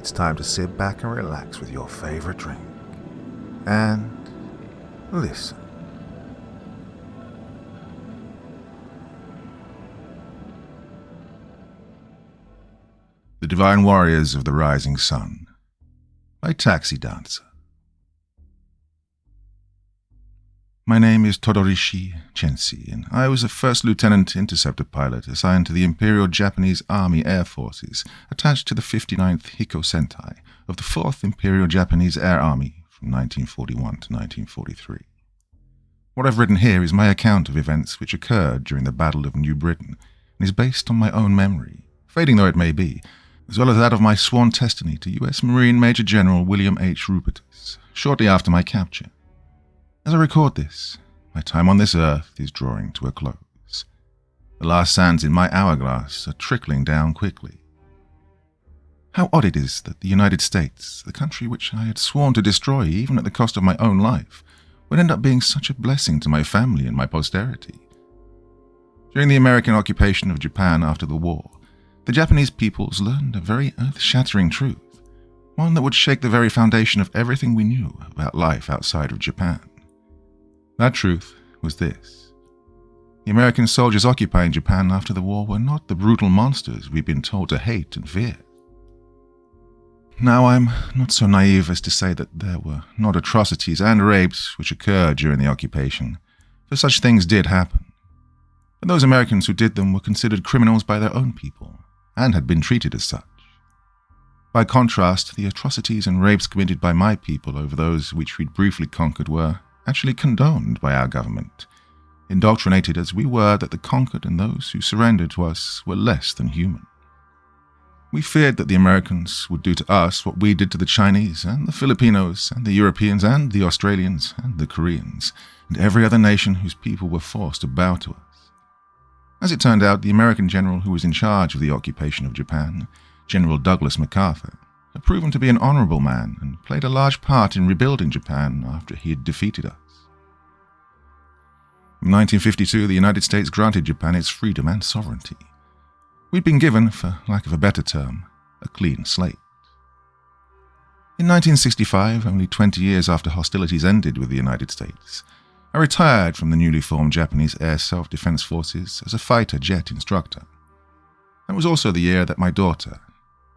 it's time to sit back and relax with your favorite drink. And listen. The Divine Warriors of the Rising Sun by Taxi Dancer. My name is Todorishi Chensi, and I was a first lieutenant interceptor pilot assigned to the Imperial Japanese Army Air Forces attached to the 59th Hiko Sentai of the 4th Imperial Japanese Air Army from 1941 to 1943. What I've written here is my account of events which occurred during the Battle of New Britain and is based on my own memory, fading though it may be, as well as that of my sworn testimony to U.S. Marine Major General William H. Rupertus shortly after my capture. As I record this, my time on this earth is drawing to a close. The last sands in my hourglass are trickling down quickly. How odd it is that the United States, the country which I had sworn to destroy even at the cost of my own life, would end up being such a blessing to my family and my posterity. During the American occupation of Japan after the war, the Japanese peoples learned a very earth-shattering truth, one that would shake the very foundation of everything we knew about life outside of Japan. That truth was this. The American soldiers occupying Japan after the war were not the brutal monsters we'd been told to hate and fear. Now, I'm not so naive as to say that there were not atrocities and rapes which occurred during the occupation, for such things did happen. But those Americans who did them were considered criminals by their own people, and had been treated as such. By contrast, the atrocities and rapes committed by my people over those which we'd briefly conquered were actually condoned by our government, indoctrinated as we were that the conquered and those who surrendered to us were less than human. We feared that the Americans would do to us what we did to the Chinese and the Filipinos and the Europeans and the Australians and the Koreans and every other nation whose people were forced to bow to us. As it turned out, the American general who was in charge of the occupation of Japan, General Douglas MacArthur, had proven to be an honorable man and played a large part in rebuilding Japan after he had defeated us. In 1952, the United States granted Japan its freedom and sovereignty. We'd been given, for lack of a better term, a clean slate. In 1965, only 20 years after hostilities ended with the United States, I retired from the newly formed Japanese Air Self-Defense Forces as a fighter jet instructor. That was also the year that my daughter,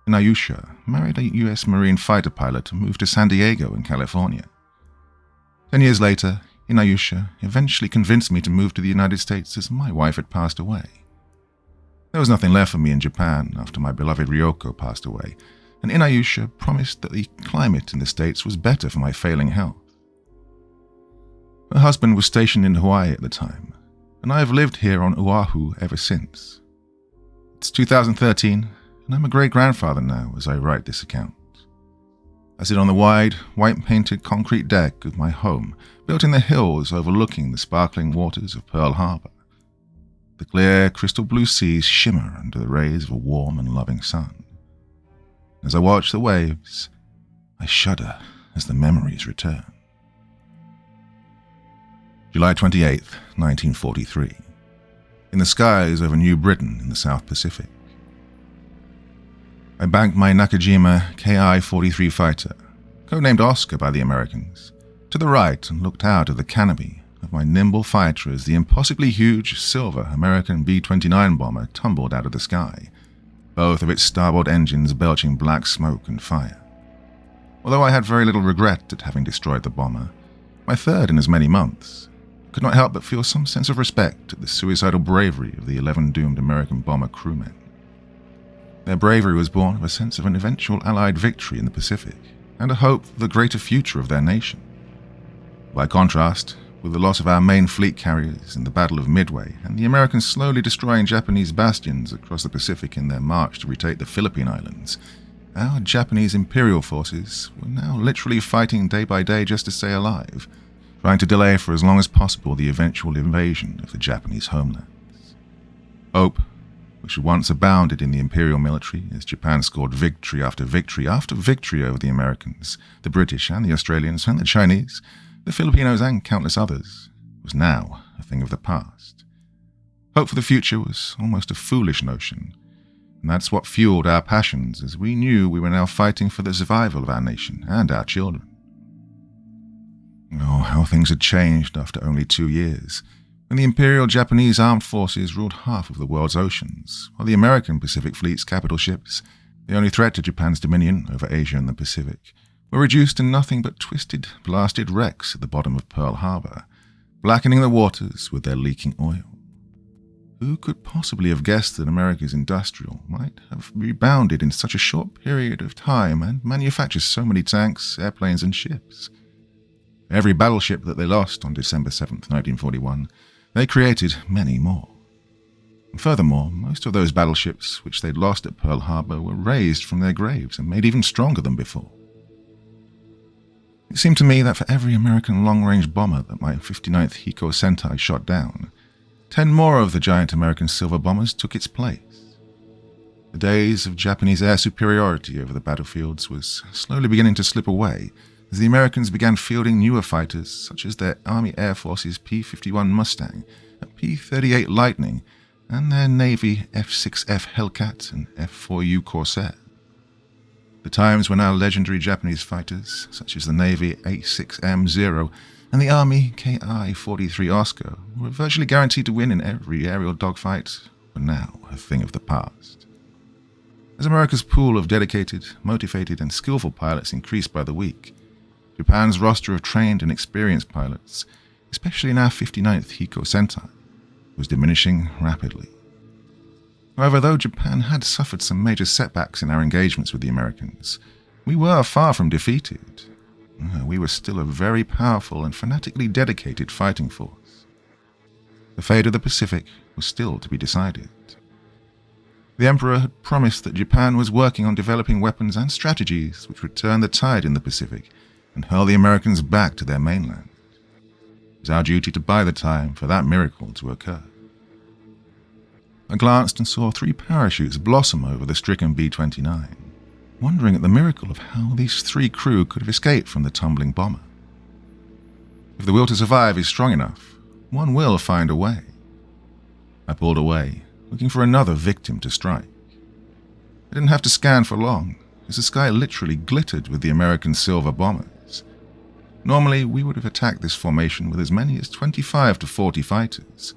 Inayusha, married a U.S. Marine fighter pilot and moved to San Diego in California. 10 years later, Inayusha eventually convinced me to move to the United States as my wife had passed away. There was nothing left for me in Japan after my beloved Ryoko passed away, and Inayusha promised that the climate in the States was better for my failing health. Her husband was stationed in Hawaii at the time, and I have lived here on Oahu ever since. It's 2013, and I'm a great-grandfather now as I write this account. I sit on the wide, white-painted concrete deck of my home, built in the hills overlooking the sparkling waters of Pearl Harbor. The clear, crystal blue seas shimmer under the rays of a warm and loving sun. As I watch the waves, I shudder as the memories return. July 28, 1943. In the skies over New Britain in the South Pacific. I banked my Nakajima Ki-43 fighter, codenamed Oscar by the Americans, to the right and looked out of the canopy of my nimble fighter as the impossibly huge silver American B-29 bomber tumbled out of the sky, both of its starboard engines belching black smoke and fire. Although I had very little regret at having destroyed the bomber, my third in as many months, I could not help but feel some sense of respect at the suicidal bravery of the 11 doomed American bomber crewmen. Their bravery was born of a sense of an eventual Allied victory in the Pacific, and a hope for the greater future of their nation. By contrast, with the loss of our main fleet carriers in the Battle of Midway, and the Americans slowly destroying Japanese bastions across the Pacific in their march to retake the Philippine Islands, our Japanese imperial forces were now literally fighting day by day just to stay alive, trying to delay for as long as possible the eventual invasion of the Japanese homelands. Hope, which had once abounded in the imperial military as Japan scored victory after victory after victory over the Americans, the British and the Australians and the Chinese, the Filipinos and countless others, was now a thing of the past. Hope for the future was almost a foolish notion, And that's what fueled our passions, as we knew we were now fighting for the survival of our nation and our children. Oh, how things had changed after only 2 years, when the Imperial Japanese Armed Forces ruled half of the world's oceans, while the American Pacific Fleet's capital ships, the only threat to Japan's dominion over Asia and the Pacific, were reduced to nothing but twisted, blasted wrecks at the bottom of Pearl Harbor, blackening the waters with their leaking oil. Who could possibly have guessed that America's industrial might have rebounded in such a short period of time and manufactured so many tanks, airplanes, and ships? Every battleship that they lost on December 7th, 1941, they created many more. And furthermore, most of those battleships which they'd lost at Pearl Harbor were raised from their graves and made even stronger than before. It seemed to me that for every American long-range bomber that my 59th Hiko Sentai shot down, 10 more of the giant American silver bombers took its place. The days of Japanese air superiority over the battlefields was slowly beginning to slip away as the Americans began fielding newer fighters such as their Army Air Force's P-51 Mustang, a P-38 Lightning, and their Navy F-6F Hellcat and F-4U Corsair. The times when our legendary Japanese fighters, such as the Navy A-6M0 and the Army Ki-43 Oscar, were virtually guaranteed to win in every aerial dogfight, were now a thing of the past. As America's pool of dedicated, motivated, and skillful pilots increased by the week, Japan's roster of trained and experienced pilots, especially in our 59th Hiko Sentai, was diminishing rapidly. However, though Japan had suffered some major setbacks in our engagements with the Americans, we were far from defeated. We were still a very powerful and fanatically dedicated fighting force. The fate of the Pacific was still to be decided. The Emperor had promised that Japan was working on developing weapons and strategies which would turn the tide in the Pacific and hurl the Americans back to their mainland. It was our duty to buy the time for that miracle to occur. I glanced and saw 3 parachutes blossom over the stricken B-29, wondering at the miracle of how these 3 crew could have escaped from the tumbling bomber. If the will to survive is strong enough, one will find a way. I pulled away, looking for another victim to strike. I didn't have to scan for long, as the sky literally glittered with the American silver bombers. Normally, we would have attacked this formation with as many as 25 to 40 fighters,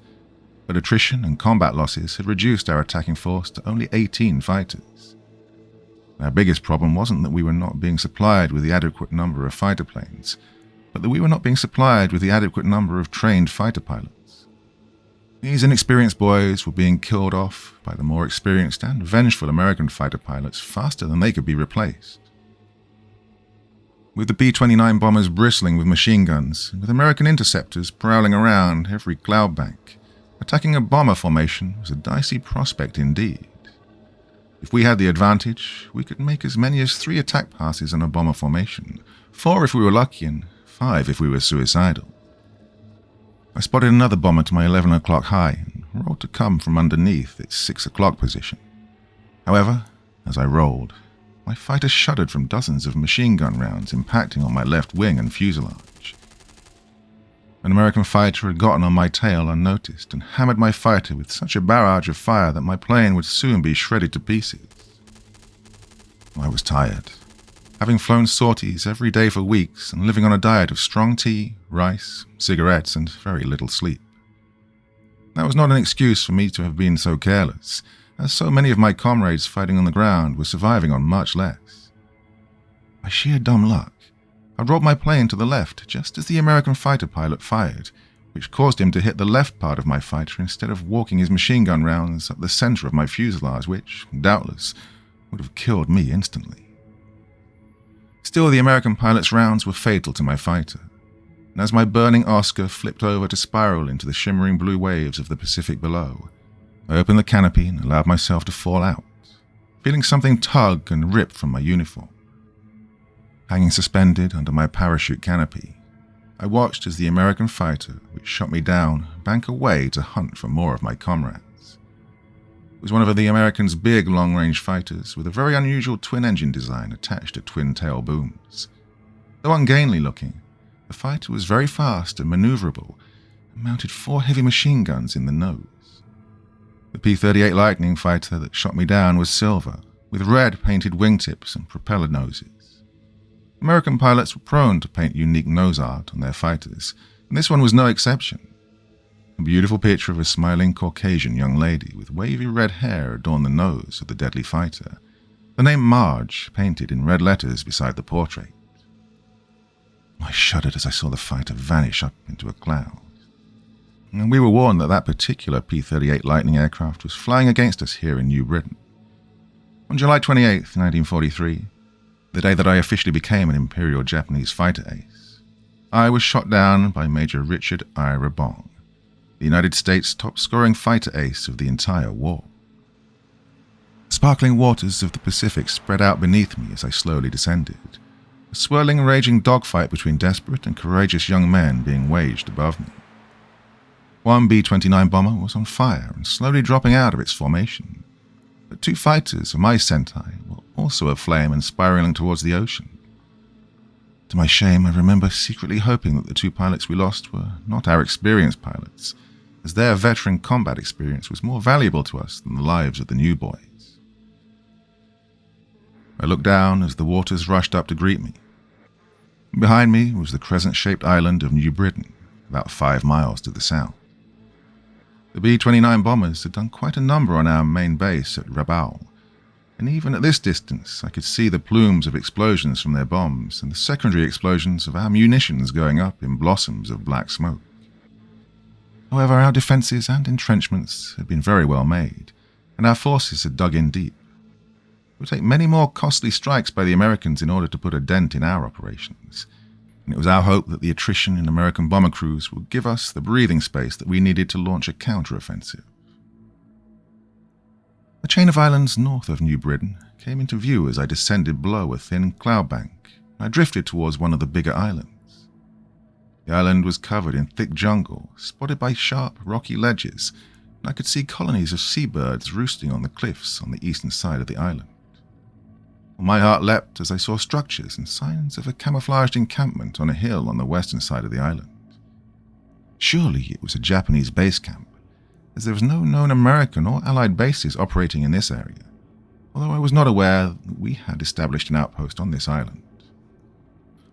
but attrition and combat losses had reduced our attacking force to only 18 fighters. Our biggest problem wasn't that we were not being supplied with the adequate number of fighter planes, but that we were not being supplied with the adequate number of trained fighter pilots. These inexperienced boys were being killed off by the more experienced and vengeful American fighter pilots faster than they could be replaced. With the B-29 bombers bristling with machine guns, and with American interceptors prowling around every cloud bank, attacking a bomber formation was a dicey prospect indeed. If we had the advantage, we could make as many as 3 attack passes on a bomber formation, 4 if we were lucky and 5 if we were suicidal. I spotted another bomber to my 11 o'clock high and rolled to come from underneath its 6 o'clock position. However, as I rolled, my fighter shuddered from dozens of machine gun rounds impacting on my left wing and fuselage. An American fighter had gotten on my tail unnoticed and hammered my fighter with such a barrage of fire that my plane would soon be shredded to pieces. I was tired, having flown sorties every day for weeks and living on a diet of strong tea, rice, cigarettes, and very little sleep. That was not an excuse for me to have been so careless, as so many of my comrades fighting on the ground were surviving on much less. By sheer dumb luck, I rolled my plane to the left just as the American fighter pilot fired, which caused him to hit the left part of my fighter instead of walking his machine gun rounds up the center of my fuselage, which, doubtless, would have killed me instantly. Still, the American pilot's rounds were fatal to my fighter, and as my burning Oscar flipped over to spiral into the shimmering blue waves of the Pacific below, I opened the canopy and allowed myself to fall out, feeling something tug and rip from my uniform. Hanging suspended under my parachute canopy, I watched as the American fighter, which shot me down, bank away to hunt for more of my comrades. It was one of the Americans' big long-range fighters with a very unusual twin-engine design attached to twin-tail booms. Though ungainly looking, the fighter was very fast and maneuverable and mounted 4 heavy machine guns in the nose. The P-38 Lightning fighter that shot me down was silver, with red painted wingtips and propeller noses. American pilots were prone to paint unique nose art on their fighters, and this one was no exception. A beautiful picture of a smiling Caucasian young lady with wavy red hair adorned the nose of the deadly fighter, the name Marge painted in red letters beside the portrait. I shuddered as I saw the fighter vanish up into a cloud. And we were warned that that particular P-38 Lightning aircraft was flying against us here in New Britain. On July 28, 1943, the day that I officially became an Imperial Japanese fighter ace, I was shot down by Major Richard Ira Bong, the United States' top-scoring fighter ace of the entire war. The sparkling waters of the Pacific spread out beneath me as I slowly descended, a swirling, raging dogfight between desperate and courageous young men being waged above me. One B-29 bomber was on fire and slowly dropping out of its formation, but two fighters of my Sentai were also aflame and spiraling towards the ocean. To my shame, I remember secretly hoping that the two pilots we lost were not our experienced pilots, as their veteran combat experience was more valuable to us than the lives of the new boys. I looked down as the waters rushed up to greet me. Behind me was the crescent-shaped island of New Britain, about 5 miles to the south. The B-29 bombers had done quite a number on our main base at Rabaul, and even at this distance I could see the plumes of explosions from their bombs and the secondary explosions of our munitions going up in blossoms of black smoke. However, our defences and entrenchments had been very well made, and our forces had dug in deep. It would take many more costly strikes by the Americans in order to put a dent in our operations, and it was our hope that the attrition in American bomber crews would give us the breathing space that we needed to launch a counter-offensive. A chain of islands north of New Britain came into view as I descended below a thin cloud bank, and I drifted towards one of the bigger islands. The island was covered in thick jungle, spotted by sharp, rocky ledges, and I could see colonies of seabirds roosting on the cliffs on the eastern side of the island. My heart leapt as I saw structures and signs of a camouflaged encampment on a hill on the western side of the island. Surely it was a Japanese base camp, as there was no known American or Allied bases operating in this area, although I was not aware that we had established an outpost on this island.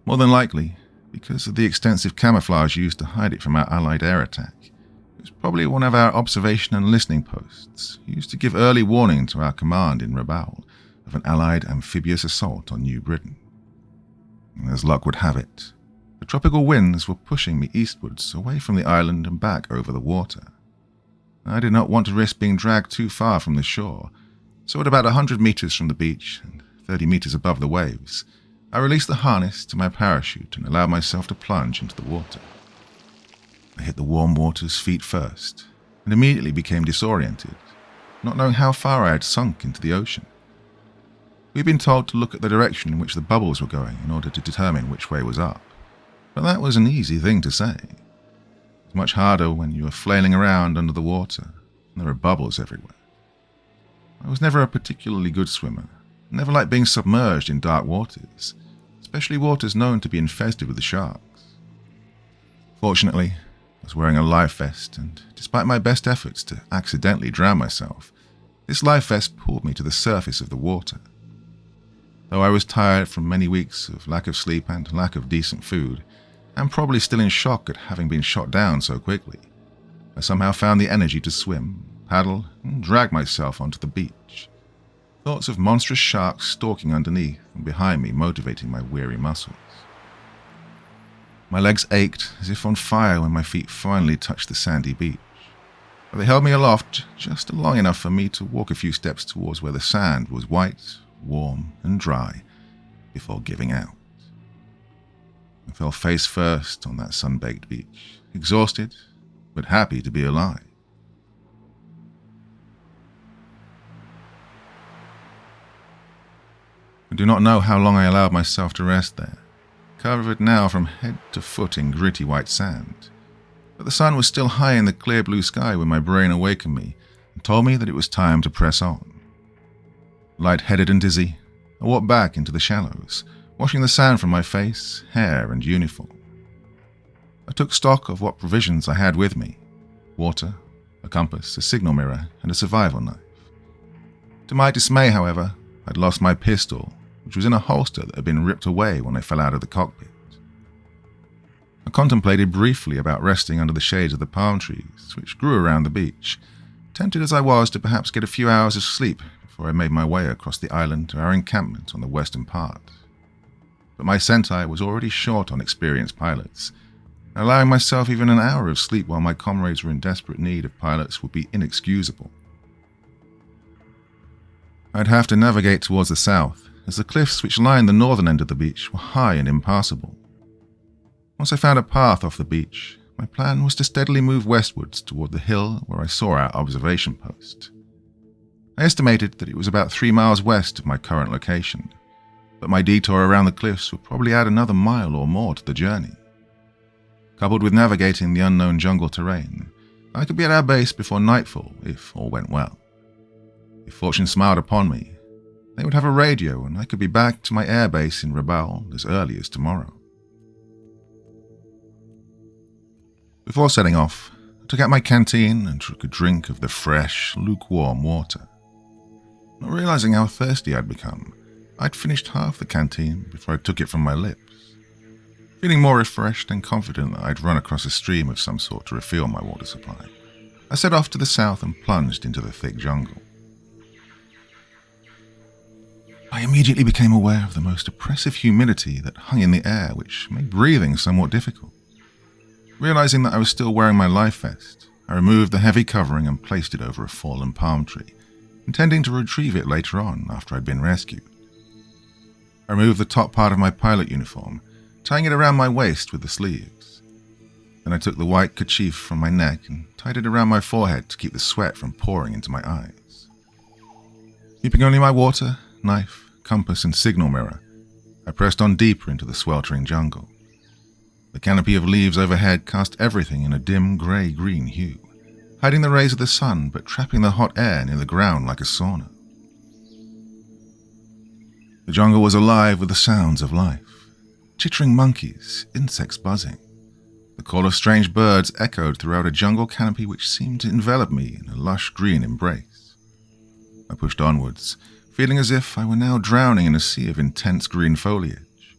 More than likely, because of the extensive camouflage used to hide it from our Allied air attack, it was probably one of our observation and listening posts, used to give early warning to our command in Rabaul of an Allied amphibious assault on New Britain. And as luck would have it, the tropical winds were pushing me eastwards, away from the island and back over the water. I did not want to risk being dragged too far from the shore, so at about 100 meters from the beach and 30 meters above the waves, I released the harness to my parachute and allowed myself to plunge into the water. I hit the warm waters feet first, and immediately became disoriented, not knowing how far I had sunk into the ocean. We'd been told to look at the direction in which the bubbles were going in order to determine which way was up, but that was an easy thing to say. It's much harder when you are flailing around under the water and there are bubbles everywhere. I was never a particularly good swimmer, never liked being submerged in dark waters, especially waters known to be infested with the sharks. Fortunately, I was wearing a life vest, and despite my best efforts to accidentally drown myself, this life vest pulled me to the surface of the water. Though I was tired from many weeks of lack of sleep and lack of decent food, and probably still in shock at having been shot down so quickly, I somehow found the energy to swim, paddle, and drag myself onto the beach. Thoughts of monstrous sharks stalking underneath and behind me motivating my weary muscles. My legs ached as if on fire when my feet finally touched the sandy beach, but they held me aloft just long enough for me to walk a few steps towards where the sand was white, warm and dry, before giving out. I fell face first on that sun-baked beach, exhausted but happy to be alive. I do not know how long I allowed myself to rest there, covered now from head to foot in gritty white sand, but the sun was still high in the clear blue sky when my brain awakened me and told me that it was time to press on. Light-headed and dizzy, I walked back into the shallows, washing the sand from my face, hair, and uniform. I took stock of what provisions I had with me: water, a compass, a signal mirror, and a survival knife. To my dismay, however, I'd lost my pistol, which was in a holster that had been ripped away when I fell out of the cockpit. I contemplated briefly about resting under the shades of the palm trees, which grew around the beach, tempted as I was to perhaps get a few hours of sleep before I made my way across the island to our encampment on the western part. But my Sentai was already short on experienced pilots, and allowing myself even an hour of sleep while my comrades were in desperate need of pilots would be inexcusable. I'd have to navigate towards the south, as the cliffs which lined the northern end of the beach were high and impassable. Once I found a path off the beach, my plan was to steadily move westwards toward the hill where I saw our observation post. I estimated that it was about 3 miles west of my current location, but my detour around the cliffs would probably add another mile or more to the journey. Coupled with navigating the unknown jungle terrain, I could be at our base before nightfall if all went well. If fortune smiled upon me, they would have a radio and I could be back to my air base in Rabaul as early as tomorrow. Before setting off, I took out my canteen and took a drink of the fresh, lukewarm water. Not realizing how thirsty I'd become, I'd finished half the canteen before I took it from my lips. Feeling more refreshed and confident that I'd run across a stream of some sort to refuel my water supply, I set off to the south and plunged into the thick jungle. I immediately became aware of the most oppressive humidity that hung in the air, which made breathing somewhat difficult. Realizing that I was still wearing my life vest, I removed the heavy covering and placed it over a fallen palm tree, intending to retrieve it later on after I'd been rescued. I removed the top part of my pilot uniform, tying it around my waist with the sleeves. Then I took the white kerchief from my neck and tied it around my forehead to keep the sweat from pouring into my eyes. Keeping only my water, knife, compass, and signal mirror, I pressed on deeper into the sweltering jungle. The canopy of leaves overhead cast everything in a dim grey-green hue, hiding the rays of the sun but trapping the hot air near the ground like a sauna. The jungle was alive with the sounds of life. Chittering monkeys, insects buzzing. The call of strange birds echoed throughout a jungle canopy which seemed to envelop me in a lush green embrace. I pushed onwards, feeling as if I were now drowning in a sea of intense green foliage.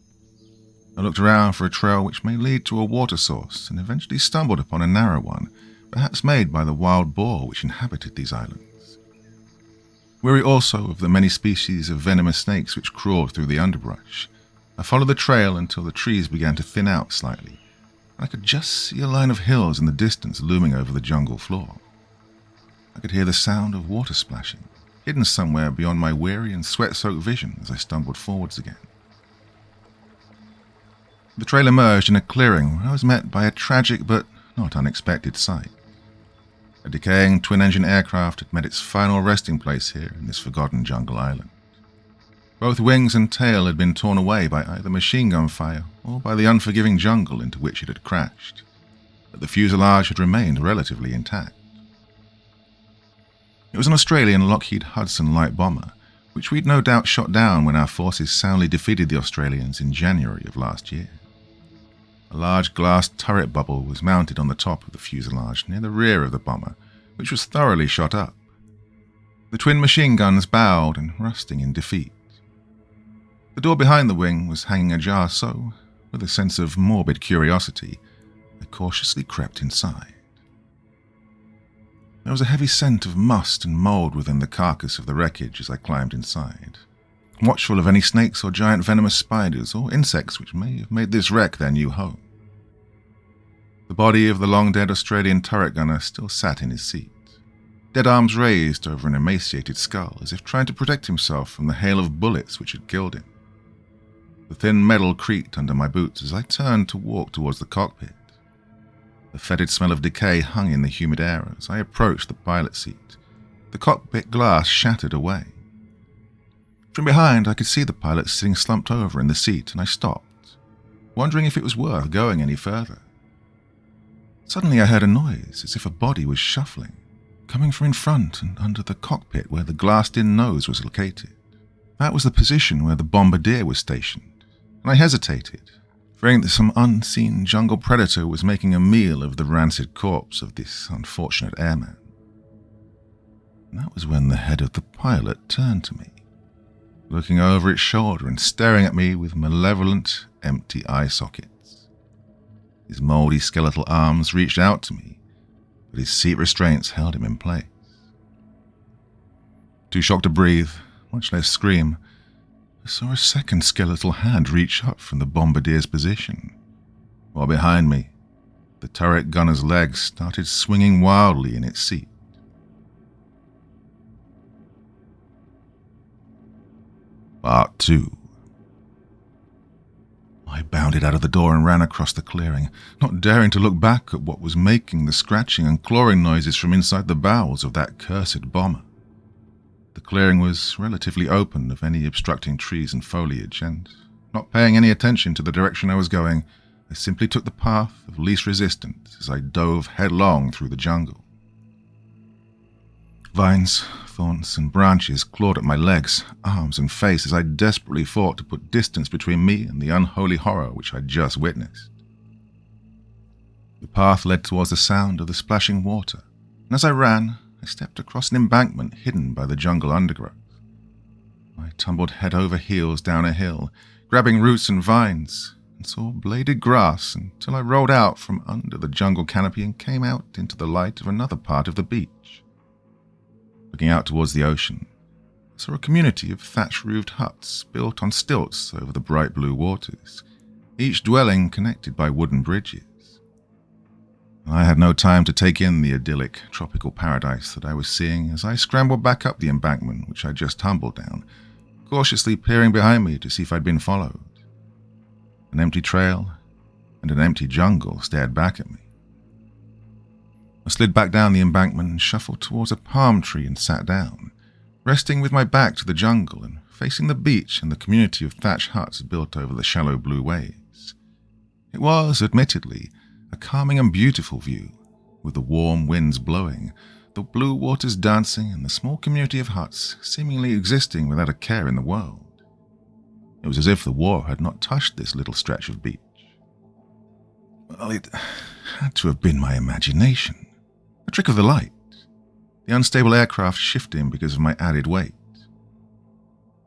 I looked around for a trail which may lead to a water source and eventually stumbled upon a narrow one, perhaps made by the wild boar which inhabited these islands. Weary also of the many species of venomous snakes which crawled through the underbrush, I followed the trail until the trees began to thin out slightly, and I could just see a line of hills in the distance looming over the jungle floor. I could hear the sound of water splashing, hidden somewhere beyond my weary and sweat-soaked vision as I stumbled forwards again. The trail emerged in a clearing where I was met by a tragic but not unexpected sight. A decaying twin-engine aircraft had met its final resting place here in this forgotten jungle island. Both wings and tail had been torn away by either machine gun fire or by the unforgiving jungle into which it had crashed, but the fuselage had remained relatively intact. It was an Australian Lockheed Hudson light bomber, which we'd no doubt shot down when our forces soundly defeated the Australians in January of last year. A large glass turret bubble was mounted on the top of the fuselage near the rear of the bomber, which was thoroughly shot up. The twin machine guns bowed and rusting in defeat. The door behind the wing was hanging ajar, so, with a sense of morbid curiosity, I cautiously crept inside. There was a heavy scent of must and mold within the carcass of the wreckage as I climbed inside, watchful of any snakes or giant venomous spiders or insects which may have made this wreck their new home. The body of the long-dead Australian turret gunner still sat in his seat, dead arms raised over an emaciated skull as if trying to protect himself from the hail of bullets which had killed him. The thin metal creaked under my boots as I turned to walk towards the cockpit. The fetid smell of decay hung in the humid air as I approached the pilot seat. The cockpit glass shattered away. From behind, I could see the pilot sitting slumped over in the seat, and I stopped, wondering if it was worth going any further. Suddenly I heard a noise, as if a body was shuffling, coming from in front and under the cockpit where the glassed-in nose was located. That was the position where the bombardier was stationed, and I hesitated, fearing that some unseen jungle predator was making a meal of the rancid corpse of this unfortunate airman. And that was when the head of the pilot turned to me, looking over its shoulder and staring at me with malevolent, empty eye sockets. His mouldy skeletal arms reached out to me, but his seat restraints held him in place. Too shocked to breathe, much less scream, I saw a second skeletal hand reach up from the bombardier's position, while behind me, the turret gunner's legs started swinging wildly in its seat. Part 2. I bounded out of the door and ran across the clearing, not daring to look back at what was making the scratching and clawing noises from inside the bowels of that cursed bomber. The clearing was relatively open of any obstructing trees and foliage, and, not paying any attention to the direction I was going, I simply took the path of least resistance as I dove headlong through the jungle. Vines, thorns, and branches clawed at my legs, arms, and face as I desperately fought to put distance between me and the unholy horror which I'd just witnessed. The path led towards the sound of the splashing water, and as I ran, I stepped across an embankment hidden by the jungle undergrowth. I tumbled head over heels down a hill, grabbing roots and vines, and saw bladed grass until I rolled out from under the jungle canopy and came out into the light of another part of the beach. Looking out towards the ocean, I saw a community of thatch-roofed huts built on stilts over the bright blue waters, each dwelling connected by wooden bridges. I had no time to take in the idyllic tropical paradise that I was seeing as I scrambled back up the embankment which I just tumbled down, cautiously peering behind me to see if I'd been followed. An empty trail and an empty jungle stared back at me. I slid back down the embankment and shuffled towards a palm tree and sat down, resting with my back to the jungle and facing the beach and the community of thatch huts built over the shallow blue waves. It was, admittedly, a calming and beautiful view, with the warm winds blowing, the blue waters dancing, and the small community of huts seemingly existing without a care in the world. It was as if the war had not touched this little stretch of beach. Well, it had to have been my imagination. A trick of the light. The unstable aircraft shifting because of my added weight.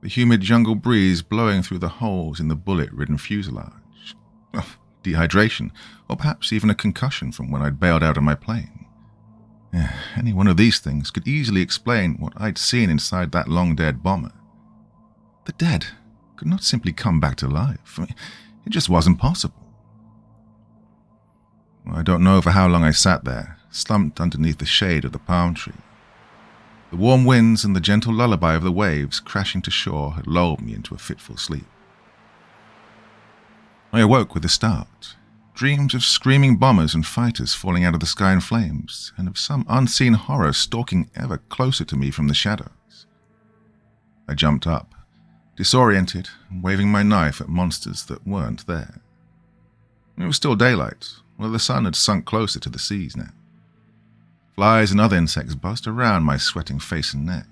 The humid jungle breeze blowing through the holes in the bullet-ridden fuselage. Well, dehydration, or perhaps even a concussion from when I'd bailed out of my plane. Any one of these things could easily explain what I'd seen inside that long-dead bomber. The dead could not simply come back to life. It just wasn't possible. I don't know for how long I sat there, slumped underneath the shade of the palm tree. The warm winds and the gentle lullaby of the waves crashing to shore had lulled me into a fitful sleep. I awoke with a start, dreams of screaming bombers and fighters falling out of the sky in flames, and of some unseen horror stalking ever closer to me from the shadows. I jumped up, disoriented and waving my knife at monsters that weren't there. It was still daylight, although the sun had sunk closer to the seas now. Flies and other insects buzzed around my sweating face and neck,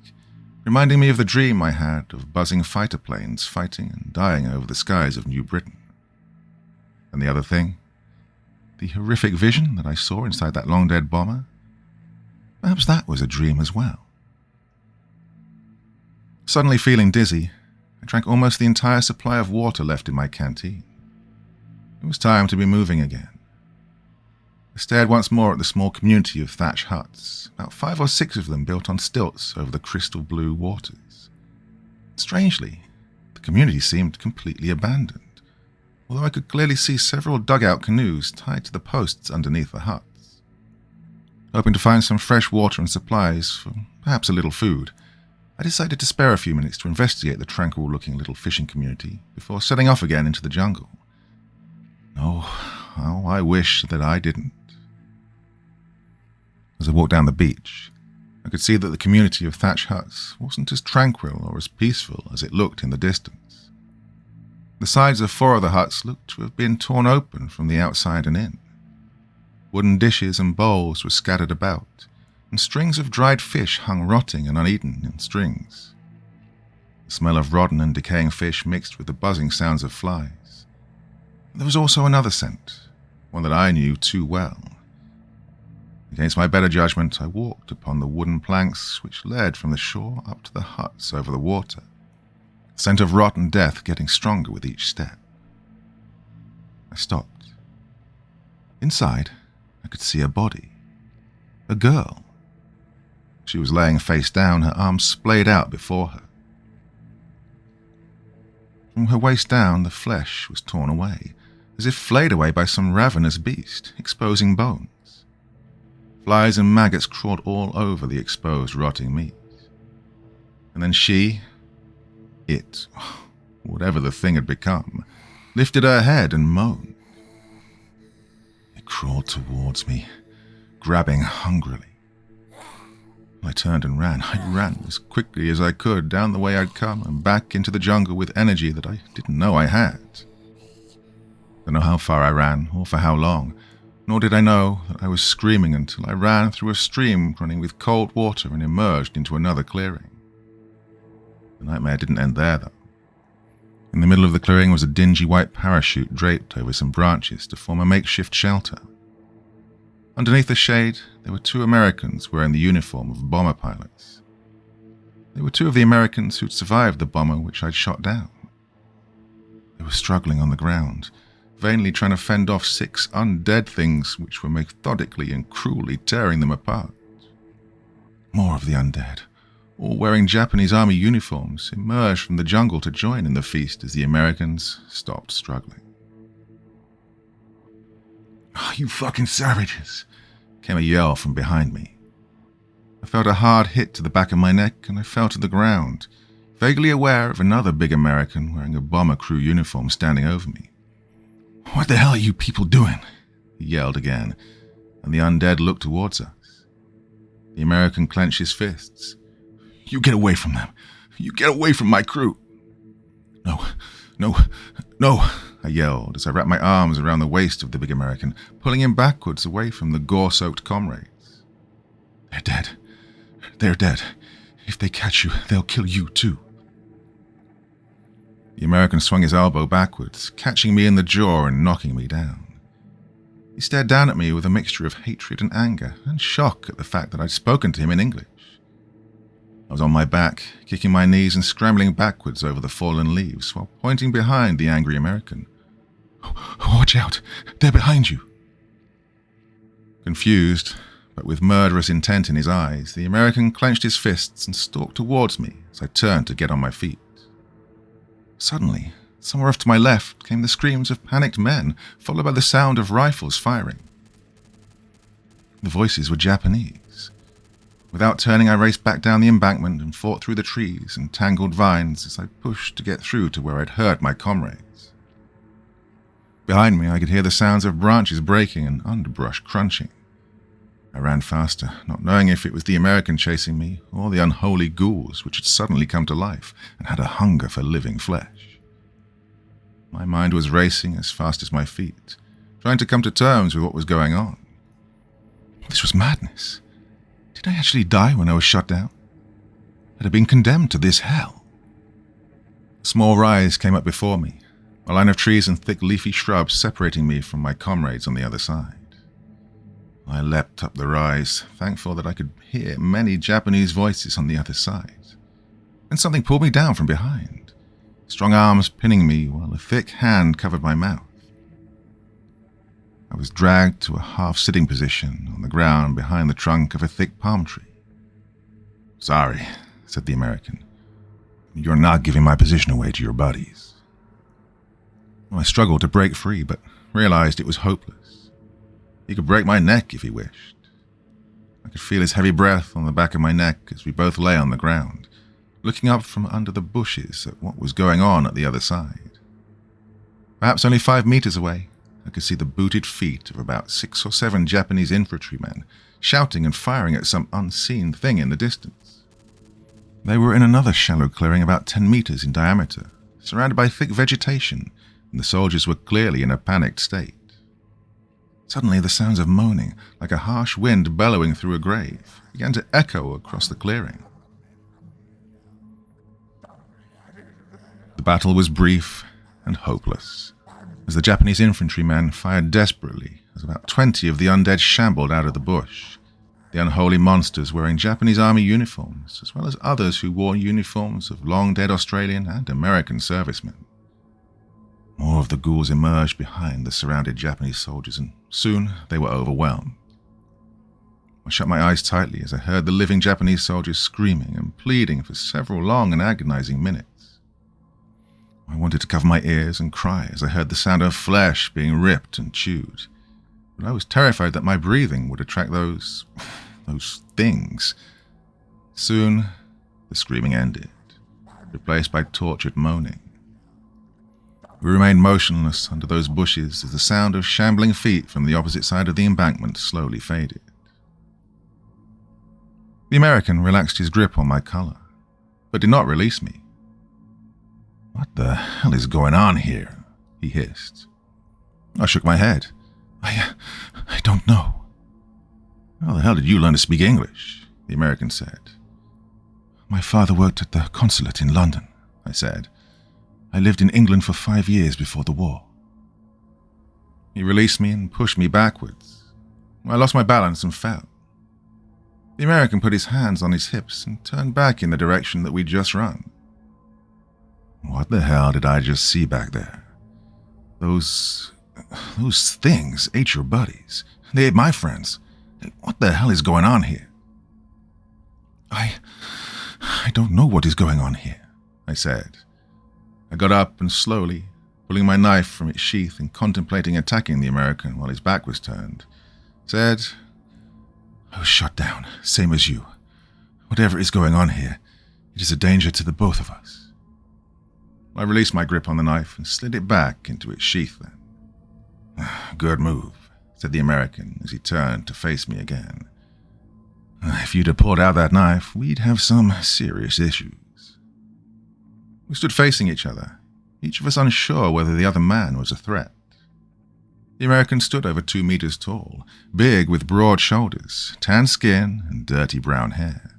reminding me of the dream I had of buzzing fighter planes fighting and dying over the skies of New Britain. And the other thing, the horrific vision that I saw inside that long-dead bomber, perhaps that was a dream as well. Suddenly feeling dizzy, I drank almost the entire supply of water left in my canteen. It was time to be moving again. I stared once more at the small community of thatch huts, about 5 or 6 of them built on stilts over the crystal blue waters. Strangely, the community seemed completely abandoned, although I could clearly see several dugout canoes tied to the posts underneath the huts. Hoping to find some fresh water and supplies for perhaps a little food, I decided to spare a few minutes to investigate the tranquil-looking little fishing community before setting off again into the jungle. Oh, how I wish that I didn't. As I walked down the beach, I could see that the community of thatch huts wasn't as tranquil or as peaceful as it looked in the distance. The sides of 4 of the huts looked to have been torn open from the outside and in. Wooden dishes and bowls were scattered about, and strings of dried fish hung rotting and uneaten in strings. The smell of rotten and decaying fish mixed with the buzzing sounds of flies. There was also another scent, one that I knew too well. Against my better judgment, I walked upon the wooden planks which led from the shore up to the huts over the water, the scent of rot and death getting stronger with each step. I stopped. Inside, I could see a body. A girl. She was laying face down, her arms splayed out before her. From her waist down, the flesh was torn away, as if flayed away by some ravenous beast, exposing bones. Flies and maggots crawled all over the exposed, rotting meat. And then it, whatever the thing had become, lifted her head and moaned. It crawled towards me, grabbing hungrily. I turned and ran. I ran as quickly as I could down the way I'd come and back into the jungle with energy that I didn't know I had. Don't know how far I ran or for how long, nor did I know that I was screaming until I ran through a stream running with cold water and emerged into another clearing. The nightmare didn't end there, though. In the middle of the clearing was a dingy white parachute draped over some branches to form a makeshift shelter. Underneath the shade, there were 2 Americans wearing the uniform of bomber pilots. They were 2 of the Americans who'd survived the bomber which I'd shot down. They were struggling on the ground, vainly trying to fend off 6 undead things which were methodically and cruelly tearing them apart. More of the undead, all wearing Japanese army uniforms, emerged from the jungle to join in the feast as the Americans stopped struggling. "Oh, you fucking savages!" came a yell from behind me. I felt a hard hit to the back of my neck and I fell to the ground, vaguely aware of another big American wearing a bomber crew uniform standing over me. "What the hell are you people doing?" he yelled again, and the undead looked towards us. The American clenched his fists. "You get away from them! You get away from my crew!" No, I yelled as I wrapped my arms around the waist of the big American, pulling him backwards away from the gore-soaked comrades. "They're dead. They're dead. If they catch you, they'll kill you too." The American swung his elbow backwards, catching me in the jaw and knocking me down. He stared down at me with a mixture of hatred and anger, and shock at the fact that I'd spoken to him in English. I was on my back, kicking my knees and scrambling backwards over the fallen leaves, while pointing behind the angry American. "Watch out! They're behind you!" Confused, but with murderous intent in his eyes, the American clenched his fists and stalked towards me as I turned to get on my feet. Suddenly, somewhere off to my left came the screams of panicked men, followed by the sound of rifles firing. The voices were Japanese. Without turning, I raced back down the embankment and fought through the trees and tangled vines as I pushed to get through to where I'd heard my comrades. Behind me, I could hear the sounds of branches breaking and underbrush crunching. I ran faster, not knowing if it was the American chasing me or the unholy ghouls which had suddenly come to life and had a hunger for living flesh. My mind was racing as fast as my feet, trying to come to terms with what was going on. This was madness. Did I actually die when I was shot down? Had I been condemned to this hell? A small rise came up before me, a line of trees and thick leafy shrubs separating me from my comrades on the other side. I leapt up the rise, thankful that I could hear many Japanese voices on the other side. And something pulled me down from behind, strong arms pinning me while a thick hand covered my mouth. I was dragged to a half-sitting position on the ground behind the trunk of a thick palm tree. "Sorry," said the American. "You're not giving my position away to your buddies." I struggled to break free, but realized it was hopeless. He could break my neck if he wished. I could feel his heavy breath on the back of my neck as we both lay on the ground, looking up from under the bushes at what was going on at the other side. Perhaps only 5 meters away, I could see the booted feet of about 6 or 7 Japanese infantrymen shouting and firing at some unseen thing in the distance. They were in another shallow clearing about 10 meters in diameter, surrounded by thick vegetation, and the soldiers were clearly in a panicked state. Suddenly, the sounds of moaning, like a harsh wind bellowing through a grave, began to echo across the clearing. The battle was brief and hopeless, as the Japanese infantrymen fired desperately as about 20 of the undead shambled out of the bush, the unholy monsters wearing Japanese army uniforms, as well as others who wore uniforms of long-dead Australian and American servicemen. More of the ghouls emerged behind the surrounded Japanese soldiers, and soon they were overwhelmed. I shut my eyes tightly as I heard the living Japanese soldiers screaming and pleading for several long and agonizing minutes. I wanted to cover my ears and cry as I heard the sound of flesh being ripped and chewed, but I was terrified that my breathing would attract those things. Soon, the screaming ended, replaced by tortured moaning. We remained motionless under those bushes as the sound of shambling feet from the opposite side of the embankment slowly faded. The American relaxed his grip on my collar, but did not release me. "What the hell is going on here?" he hissed. I shook my head. I don't know." "How the hell did you learn to speak English?" the American said. "My father worked at the consulate in London," I said. "I lived in England for 5 years before the war." He released me and pushed me backwards. I lost my balance and fell. The American put his hands on his hips and turned back in the direction that we'd just run. "What the hell did I just see back there? Those things ate your buddies. They ate my friends. What the hell is going on here?" I don't know what is going on here," I said. I got up and slowly, pulling my knife from its sheath and contemplating attacking the American while his back was turned, said, "I was shot down, same as you. Whatever is going on here, it is a danger to the both of us." I released my grip on the knife and slid it back into its sheath then. "Good move," said the American as he turned to face me again. "If you'd have pulled out that knife, we'd have some serious issues." We stood facing each other, each of us unsure whether the other man was a threat. The American stood over 2 meters tall, big with broad shoulders, tan skin, and dirty brown hair.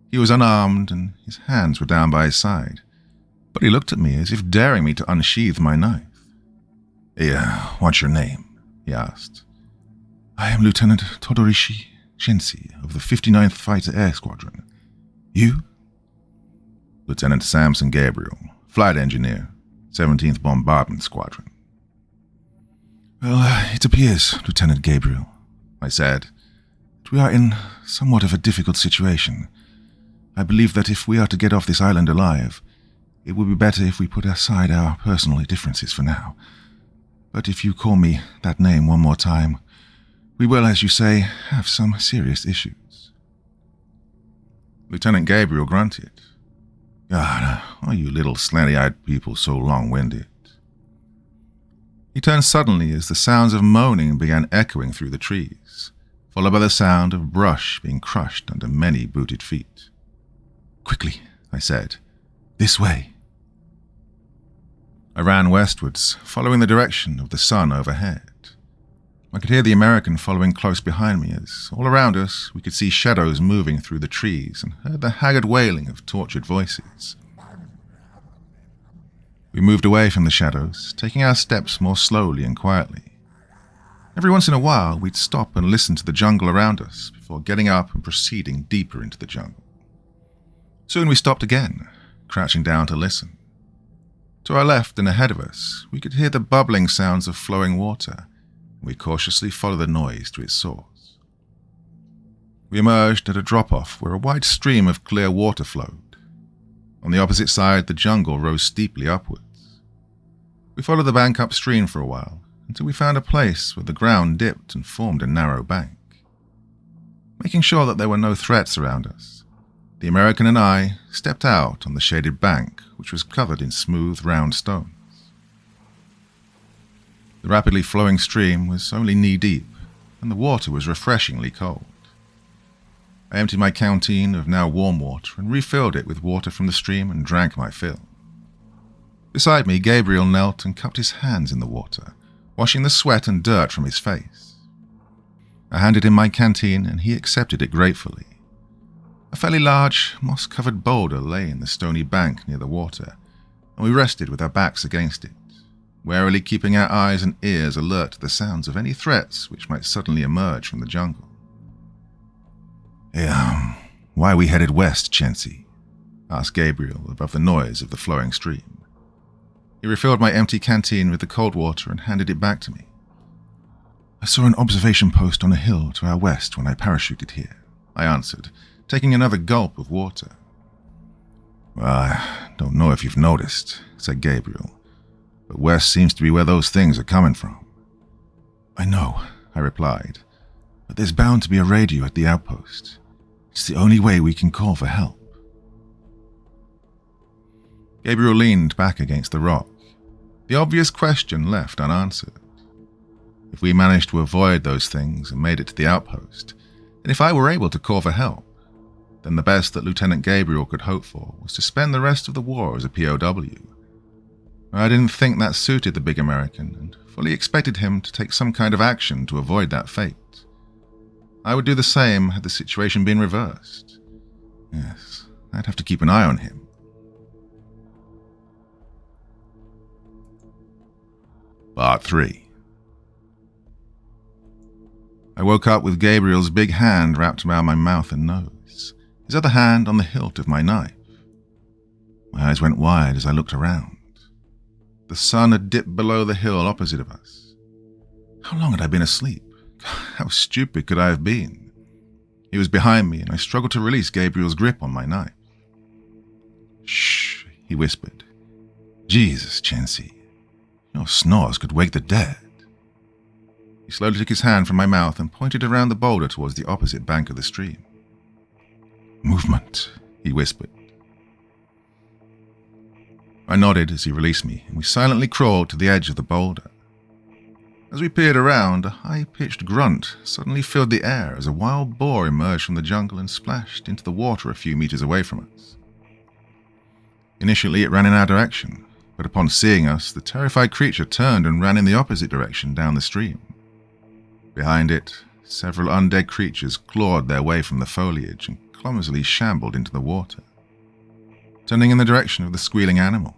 He was unarmed and his hands were down by his side, but he looked at me as if daring me to unsheath my knife. "Hey, what's your name?" he asked. "I am Lieutenant Todorishi Shinsi of the 59th Fighter Air Squadron. You?" "Lieutenant Samson Gabriel, flight engineer, 17th Bombardment Squadron." "Well, it appears, Lieutenant Gabriel," I said, "that we are in somewhat of a difficult situation. I believe that if we are to get off this island alive, it would be better if we put aside our personal differences for now. But if you call me that name one more time, we will, as you say, have some serious issues." Lieutenant Gabriel grunted. "God, are you little slanty-eyed people so long-winded?" He turned suddenly as the sounds of moaning began echoing through the trees, followed by the sound of brush being crushed under many booted feet. "Quickly," I said. "This way." I ran westwards, following the direction of the sun overhead. I could hear the American following close behind me as, all around us, we could see shadows moving through the trees and heard the haggard wailing of tortured voices. We moved away from the shadows, taking our steps more slowly and quietly. Every once in a while, we'd stop and listen to the jungle around us before getting up and proceeding deeper into the jungle. Soon we stopped again, crouching down to listen. To our left and ahead of us, we could hear the bubbling sounds of flowing water, and we cautiously followed the noise to its source. We emerged at a drop-off where a wide stream of clear water flowed. On the opposite side, the jungle rose steeply upwards. We followed the bank upstream for a while, until we found a place where the ground dipped and formed a narrow bank. Making sure that there were no threats around us, the American and I stepped out on the shaded bank, which was covered in smooth, round stones. The rapidly flowing stream was only knee-deep, and the water was refreshingly cold. I emptied my canteen of now warm water and refilled it with water from the stream and drank my fill. Beside me, Gabriel knelt and cupped his hands in the water, washing the sweat and dirt from his face. I handed him my canteen and he accepted it gratefully. A fairly large, moss-covered boulder lay in the stony bank near the water, and we rested with our backs against it, warily keeping our eyes and ears alert to the sounds of any threats which might suddenly emerge from the jungle. Hey, why are we headed west, Chancy? Asked Gabriel above the noise of the flowing stream. He refilled my empty canteen with the cold water and handed it back to me. I saw an observation post on a hill to our west when I parachuted here, I answered, taking another gulp of water. Well, I don't know if you've noticed, said Gabriel, but west seems to be where those things are coming from. I know, I replied, but there's bound to be a radio at the outpost. It's the only way we can call for help. Gabriel leaned back against the rock, the obvious question left unanswered. If we managed to avoid those things and made it to the outpost, and if I were able to call for help, then the best that Lieutenant Gabriel could hope for was to spend the rest of the war as a POW. I didn't think that suited the big American and fully expected him to take some kind of action to avoid that fate. I would do the same had the situation been reversed. Yes, I'd have to keep an eye on him. Part 3. I woke up with Gabriel's big hand wrapped around my mouth and nose, his other hand on the hilt of my knife. My eyes went wide as I looked around. The sun had dipped below the hill opposite of us. How long had I been asleep? How stupid could I have been? He was behind me, and I struggled to release Gabriel's grip on my knife. Shh, he whispered. Jesus, Chancy, your snores could wake the dead. He slowly took his hand from my mouth and pointed around the boulder towards the opposite bank of the stream. Movement, he whispered. I nodded as he released me, and we silently crawled to the edge of the boulder. As we peered around, a high-pitched grunt suddenly filled the air as a wild boar emerged from the jungle and splashed into the water a few meters away from us. Initially, it ran in our direction, but upon seeing us, the terrified creature turned and ran in the opposite direction down the stream. Behind it, several undead creatures clawed their way from the foliage and clumsily shambled into the water, turning in the direction of the squealing animal.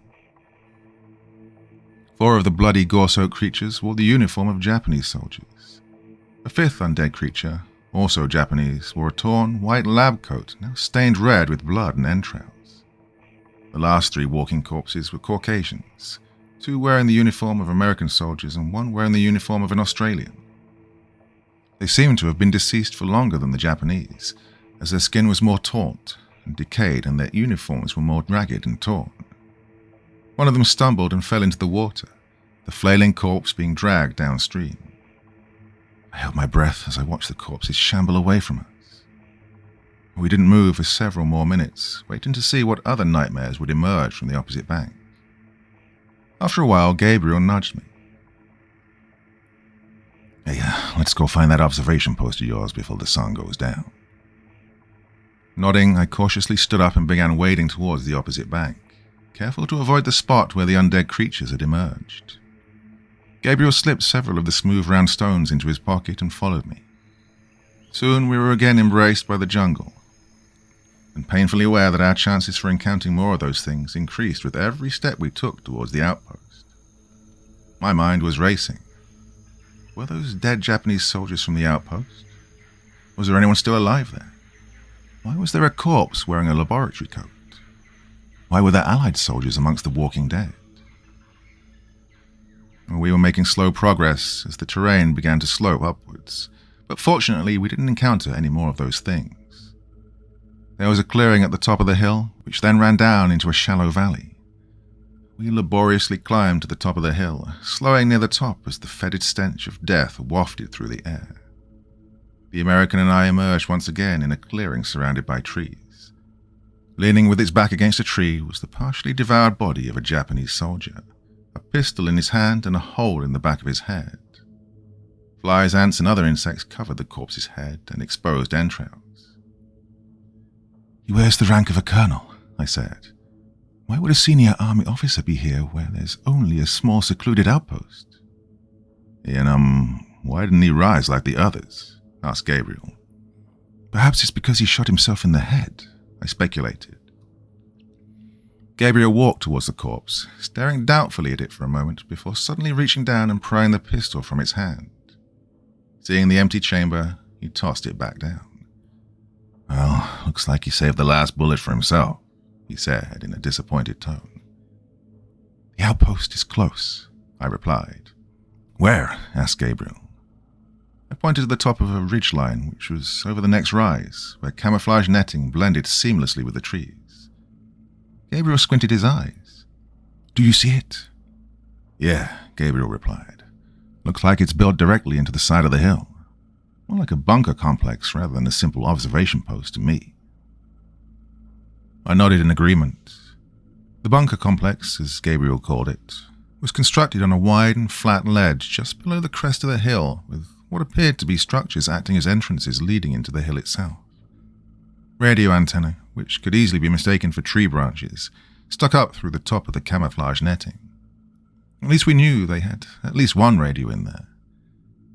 4 of the bloody gore-soaked creatures wore the uniform of Japanese soldiers. A 5th undead creature, also Japanese, wore a torn, white lab coat now stained red with blood and entrails. The last 3 walking corpses were Caucasians, 2 wearing the uniform of American soldiers and 1 wearing the uniform of an Australian. They seemed to have been deceased for longer than the Japanese, as their skin was more taut and decayed and their uniforms were more ragged and torn. One of them stumbled and fell into the water, the flailing corpse being dragged downstream. I held my breath as I watched the corpses shamble away from us. We didn't move for several more minutes, waiting to see what other nightmares would emerge from the opposite bank. After a while, Gabriel nudged me. Hey, let's go find that observation post of yours before the sun goes down. Nodding, I cautiously stood up and began wading towards the opposite bank, careful to avoid the spot where the undead creatures had emerged. Gabriel slipped several of the smooth round stones into his pocket and followed me. Soon we were again embraced by the jungle, and painfully aware that our chances for encountering more of those things increased with every step we took towards the outpost. My mind was racing. Were those dead Japanese soldiers from the outpost? Was there anyone still alive there? Why was there a corpse wearing a laboratory coat? Why were there Allied soldiers amongst the walking dead? We were making slow progress as the terrain began to slope upwards, but fortunately we didn't encounter any more of those things. There was a clearing at the top of the hill, which then ran down into a shallow valley. We laboriously climbed to the top of the hill, slowing near the top as the fetid stench of death wafted through the air. The American and I emerged once again in a clearing surrounded by trees. Leaning with its back against a tree was the partially devoured body of a Japanese soldier, a pistol in his hand and a hole in the back of his head. Flies, ants, and other insects covered the corpse's head and exposed entrails. He wears the rank of a colonel, I said. Why would a senior army officer be here where there's only a small secluded outpost? And, why didn't he rise like the others? Asked Gabriel. Perhaps it's because he shot himself in the head, I speculated. Gabriel walked towards the corpse, staring doubtfully at it for a moment before suddenly reaching down and prying the pistol from its hand. Seeing the empty chamber, he tossed it back down. Well, looks like he saved the last bullet for himself, he said in a disappointed tone. The outpost is close, I replied. Where? Asked Gabriel. I pointed to the top of a ridgeline which was over the next rise, where camouflage netting blended seamlessly with the trees. Gabriel squinted his eyes. Do you see it? Yeah, Gabriel replied. Looks like it's built directly into the side of the hill. More like a bunker complex rather than a simple observation post to me. I nodded in agreement. The bunker complex, as Gabriel called it, was constructed on a wide and flat ledge just below the crest of the hill, with what appeared to be structures acting as entrances leading into the hill itself. Radio antennae, which could easily be mistaken for tree branches, stuck up through the top of the camouflage netting. At least we knew they had at least one radio in there.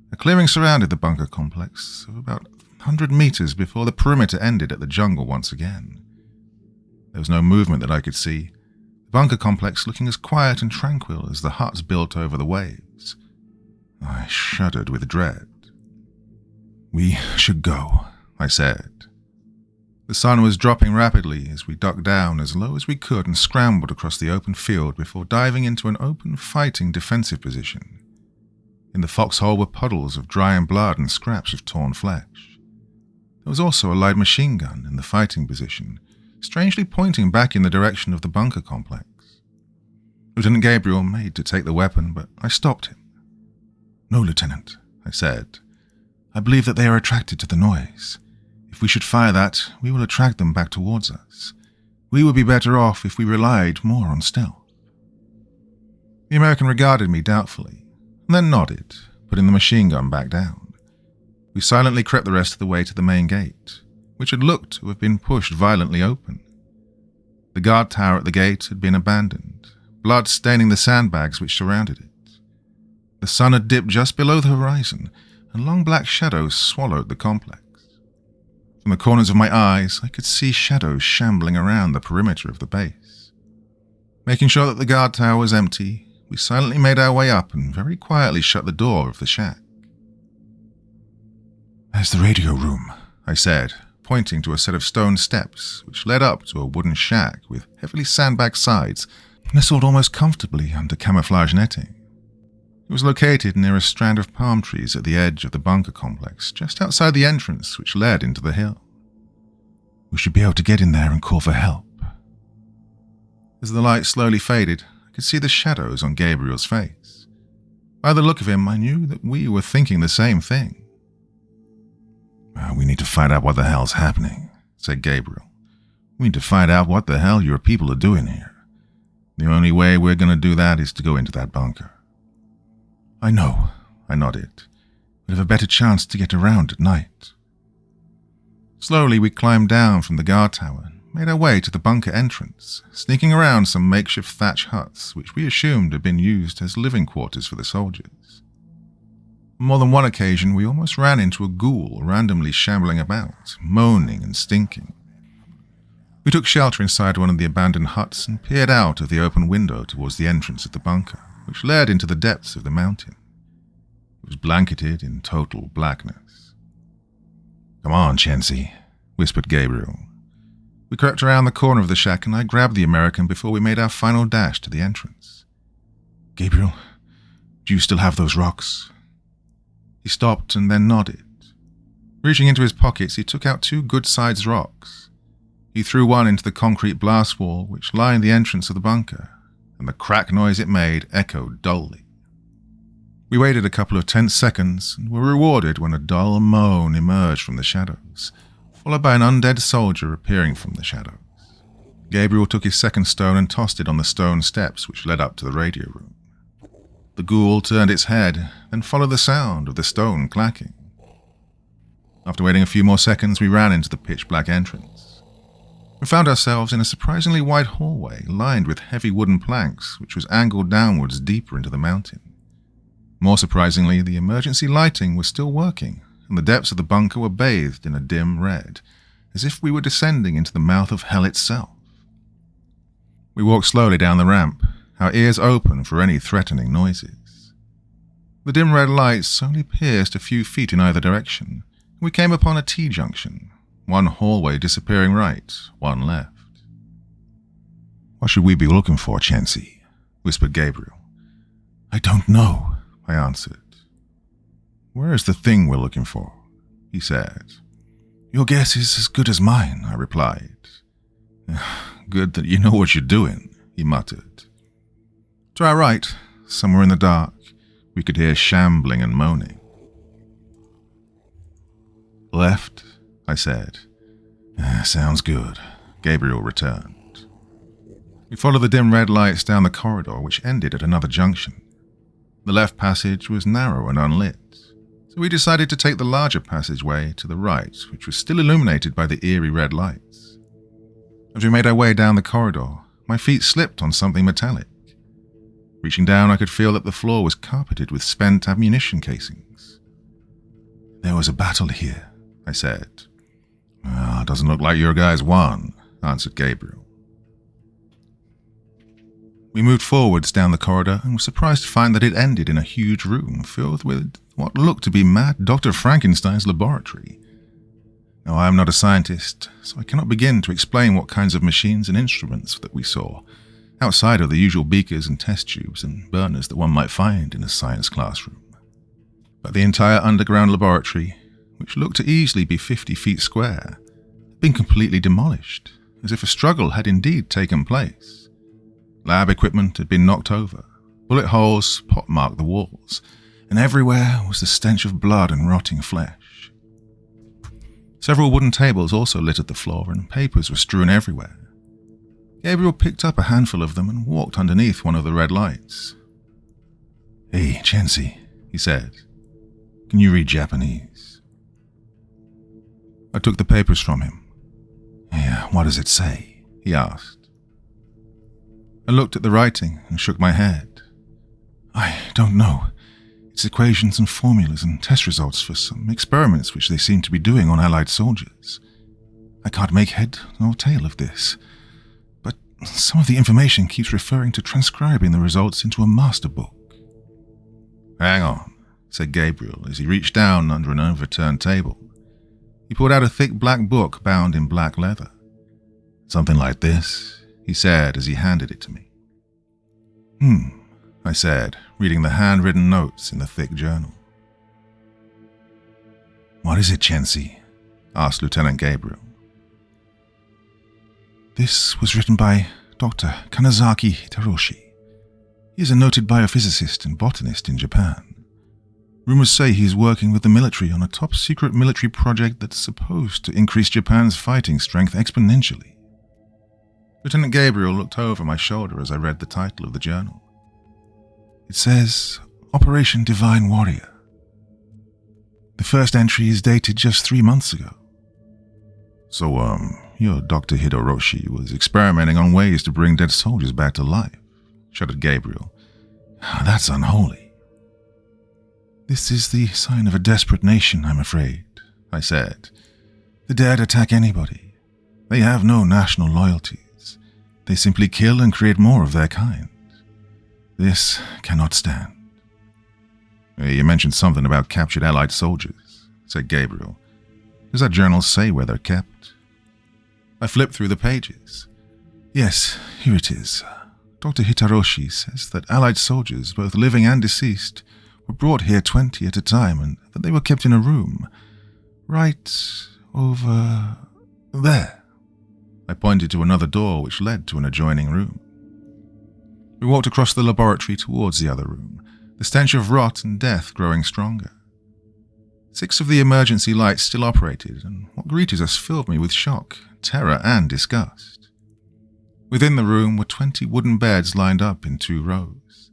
A clearing surrounded the bunker complex of about 100 meters before the perimeter ended at the jungle once again. There was no movement that I could see, the bunker complex looking as quiet and tranquil as the huts built over the waves. I shuddered with dread. We should go, I said. The sun was dropping rapidly as we ducked down as low as we could and scrambled across the open field before diving into an open fighting defensive position. In the foxhole were puddles of drying blood and scraps of torn flesh. There was also a light machine gun in the fighting position, strangely pointing back in the direction of the bunker complex. Lieutenant Gabriel made to take the weapon, but I stopped him. No, Lieutenant, I said. I believe that they are attracted to the noise. If we should fire that, we will attract them back towards us. We would be better off if we relied more on stealth. The American regarded me doubtfully, and then nodded, putting the machine gun back down. We silently crept the rest of the way to the main gate, which had looked to have been pushed violently open. The guard tower at the gate had been abandoned, blood staining the sandbags which surrounded it. The sun had dipped just below the horizon, and long black shadows swallowed the complex. From the corners of my eyes, I could see shadows shambling around the perimeter of the base. Making sure that the guard tower was empty, we silently made our way up and very quietly shut the door of the shack. There's the radio room, I said, pointing to a set of stone steps which led up to a wooden shack with heavily sandbagged sides, nestled almost comfortably under camouflage netting. It was located near a strand of palm trees at the edge of the bunker complex, just outside the entrance which led into the hill. We should be able to get in there and call for help. As the light slowly faded, I could see the shadows on Gabriel's face. By the look of him, I knew that we were thinking the same thing. We need to find out what the hell's happening, said Gabriel. We need to find out what the hell your people are doing here. The only way we're going to do that is to go into that bunker. I know, I nodded. We'd have a better chance to get around at night. Slowly we climbed down from the guard tower and made our way to the bunker entrance, sneaking around some makeshift thatch huts which we assumed had been used as living quarters for the soldiers. On more than one occasion we almost ran into a ghoul randomly shambling about, moaning and stinking. We took shelter inside one of the abandoned huts and peered out of the open window towards the entrance of the bunker, which led into the depths of the mountain. It was blanketed in total blackness. Come on, Chancy, whispered Gabriel. We crept around the corner of the shack and I grabbed the American before we made our final dash to the entrance. Gabriel, do you still have those rocks? He stopped and then nodded. Reaching into his pockets, he took out 2 good-sized rocks. He threw one into the concrete blast wall which lined the entrance of the bunker, and the crack noise it made echoed dully. We waited a couple of tense seconds and were rewarded when a dull moan emerged from the shadows, followed by an undead soldier appearing from the shadows. Gabriel took his second stone and tossed it on the stone steps which led up to the radio room. The ghoul turned its head, then followed the sound of the stone clacking. After waiting a few more seconds, we ran into the pitch-black entrance. We found ourselves in a surprisingly wide hallway lined with heavy wooden planks which was angled downwards deeper into the mountain. More surprisingly, the emergency lighting was still working, and the depths of the bunker were bathed in a dim red, as if we were descending into the mouth of hell itself. We walked slowly down the ramp, our ears open for any threatening noises. The dim red lights only pierced a few feet in either direction, and we came upon a T-junction, one hallway disappearing right, one left. "What should we be looking for, Chancy?" whispered Gabriel. "I don't know," I answered. "Where is the thing we're looking for?" he said. "Your guess is as good as mine," I replied. "Good that you know what you're doing," he muttered. To our right, somewhere in the dark, we could hear shambling and moaning. "Left," I said. "Sounds good," Gabriel returned. We followed the dim red lights down the corridor, which ended at another junction. The left passage was narrow and unlit, so we decided to take the larger passageway to the right, which was still illuminated by the eerie red lights. As we made our way down the corridor, my feet slipped on something metallic. Reaching down, I could feel that the floor was carpeted with spent ammunition casings. "There was a battle here," I said. "Doesn't look like your guys won," answered Gabriel. We moved forwards down the corridor and were surprised to find that it ended in a huge room filled with what looked to be Mad Dr. Frankenstein's laboratory. Now, I am not a scientist, so I cannot begin to explain what kinds of machines and instruments that we saw, outside of the usual beakers and test tubes and burners that one might find in a science classroom. But the entire underground laboratory, which looked to easily be 50 feet square, had been completely demolished, as if a struggle had indeed taken place. Lab equipment had been knocked over, bullet holes pockmarked the walls, and everywhere was the stench of blood and rotting flesh. Several wooden tables also littered the floor, and papers were strewn everywhere. Gabriel picked up a handful of them and walked underneath one of the red lights. "Hey, Chancy," he said. "Can you read Japanese?" I took the papers from him. "Yeah, what does it say?" he asked. I looked at the writing and shook my head. "I don't know. It's equations and formulas and test results for some experiments which they seem to be doing on Allied soldiers. I can't make head nor tail of this, but some of the information keeps referring to transcribing the results into a master book." "Hang on," said Gabriel as he reached down under an overturned table. He pulled out a thick black book bound in black leather. "Something like this," he said as he handed it to me. I said, reading the handwritten notes in the thick journal. "What is it, Chancy?" asked Lieutenant Gabriel. "This was written by Dr. Kanazaki Hitaroshi. He is a noted biophysicist and botanist in Japan. Rumors say he is working with the military on a top-secret military project that's supposed to increase Japan's fighting strength exponentially." Lieutenant Gabriel looked over my shoulder as I read the title of the journal. It says, Operation Divine Warrior. The first entry is dated just 3 months ago. "So, your Dr. Hidoroshi was experimenting on ways to bring dead soldiers back to life," shuddered Gabriel. "That's unholy." "This is the sign of a desperate nation, I'm afraid," I said. "The dead attack anybody. They have no national loyalties. They simply kill and create more of their kind. This cannot stand." "You mentioned something about captured Allied soldiers," said Gabriel. "Does that journal say where they're kept?" I flipped through the pages. "Yes, here it is. Dr. Hitaroshi says that Allied soldiers, both living and deceased, were brought here 20 at a time and that they were kept in a room. Right over there." I pointed to another door which led to an adjoining room. We walked across the laboratory towards the other room, the stench of rot and death growing stronger. 6 of the emergency lights still operated, and what greeted us filled me with shock, terror, and disgust. Within the room were 20 wooden beds lined up in 2 rows.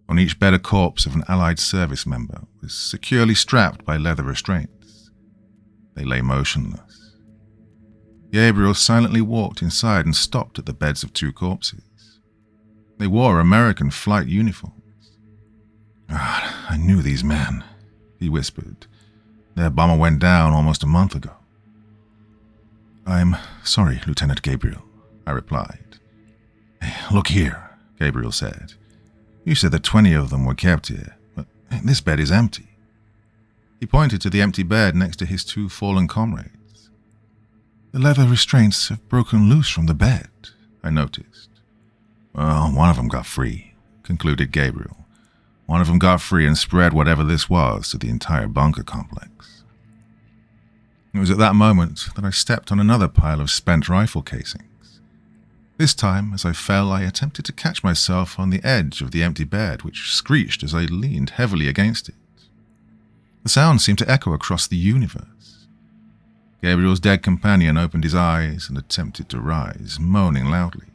On each bed a corpse of an Allied service member was securely strapped by leather restraints. They lay motionless. Gabriel silently walked inside and stopped at the beds of 2 corpses. They wore American flight uniforms. "I knew these men," he whispered. "Their bomber went down almost a month ago." "I'm sorry, Lieutenant Gabriel," I replied. "Hey, look here," Gabriel said. "You said that 20 of them were kept here, but this bed is empty." He pointed to the empty bed next to his 2 fallen comrades. The leather restraints have broken loose from the bed, I noticed. Well, one of them got free, concluded Gabriel. One of them got free and spread whatever this was to the entire bunker complex. It was at that moment that I stepped on another pile of spent rifle casings. This time, as I fell, I attempted to catch myself on the edge of the empty bed, which screeched as I leaned heavily against it. The sound seemed to echo across the universe. Gabriel's dead companion opened his eyes and attempted to rise, moaning loudly.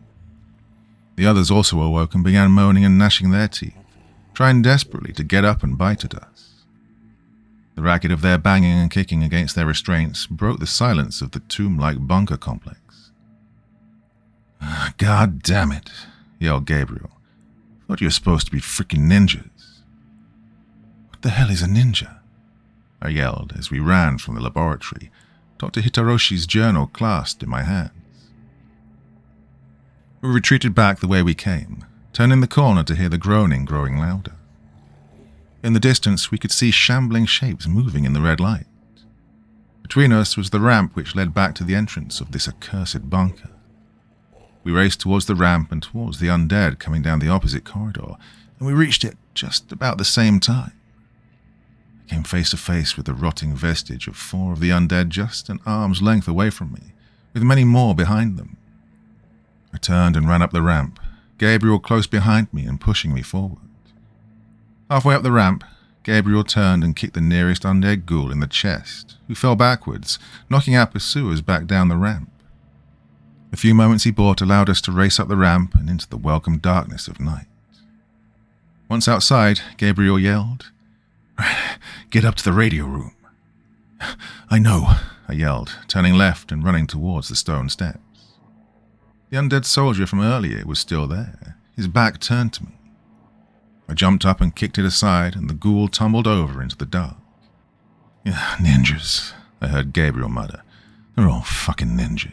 The others also awoke and began moaning and gnashing their teeth, trying desperately to get up and bite at us. The racket of their banging and kicking against their restraints broke the silence of the tomb-like bunker complex. "God damn it," yelled Gabriel. "Thought you were supposed to be freaking ninjas." "What the hell is a ninja?" I yelled as we ran from the laboratory, Dr. Hitaroshi's journal clasped in my hands. We retreated back the way we came, turning the corner to hear the groaning growing louder. In the distance, we could see shambling shapes moving in the red light. Between us was the ramp which led back to the entrance of this accursed bunker. We raced towards the ramp and towards the undead coming down the opposite corridor, and we reached it just about the same time. I came face to face with the rotting vestige of 4 of the undead just an arm's length away from me, with many more behind them. I turned and ran up the ramp, Gabriel close behind me and pushing me forward. Halfway up the ramp, Gabriel turned and kicked the nearest undead ghoul in the chest, who fell backwards, knocking our pursuers back down the ramp. The few moments he bought allowed us to race up the ramp and into the welcome darkness of night. Once outside, Gabriel yelled, "Get up to the radio room." "I know," I yelled, turning left and running towards the stone steps. The undead soldier from earlier was still there, his back turned to me. I jumped up and kicked it aside, and the ghoul tumbled over into the dark. "Ninjas," I heard Gabriel mutter. "They're all fucking ninjas."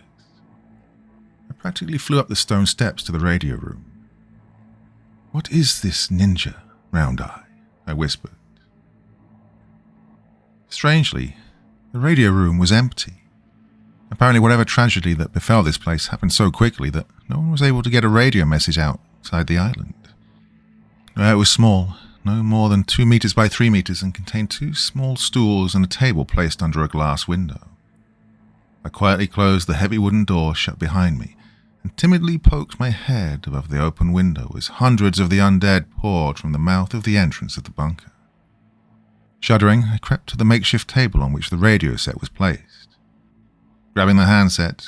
I practically flew up the stone steps to the radio room. "What is this ninja, Round Eye?" I whispered. Strangely, the radio room was empty. Apparently whatever tragedy that befell this place happened so quickly that no one was able to get a radio message outside the island. It was small, no more than 2 meters by 3 meters, and contained 2 small stools and a table placed under a glass window. I quietly closed the heavy wooden door shut behind me and timidly poked my head above the open window as hundreds of the undead poured from the mouth of the entrance of the bunker. Shuddering, I crept to the makeshift table on which the radio set was placed. Grabbing the handset,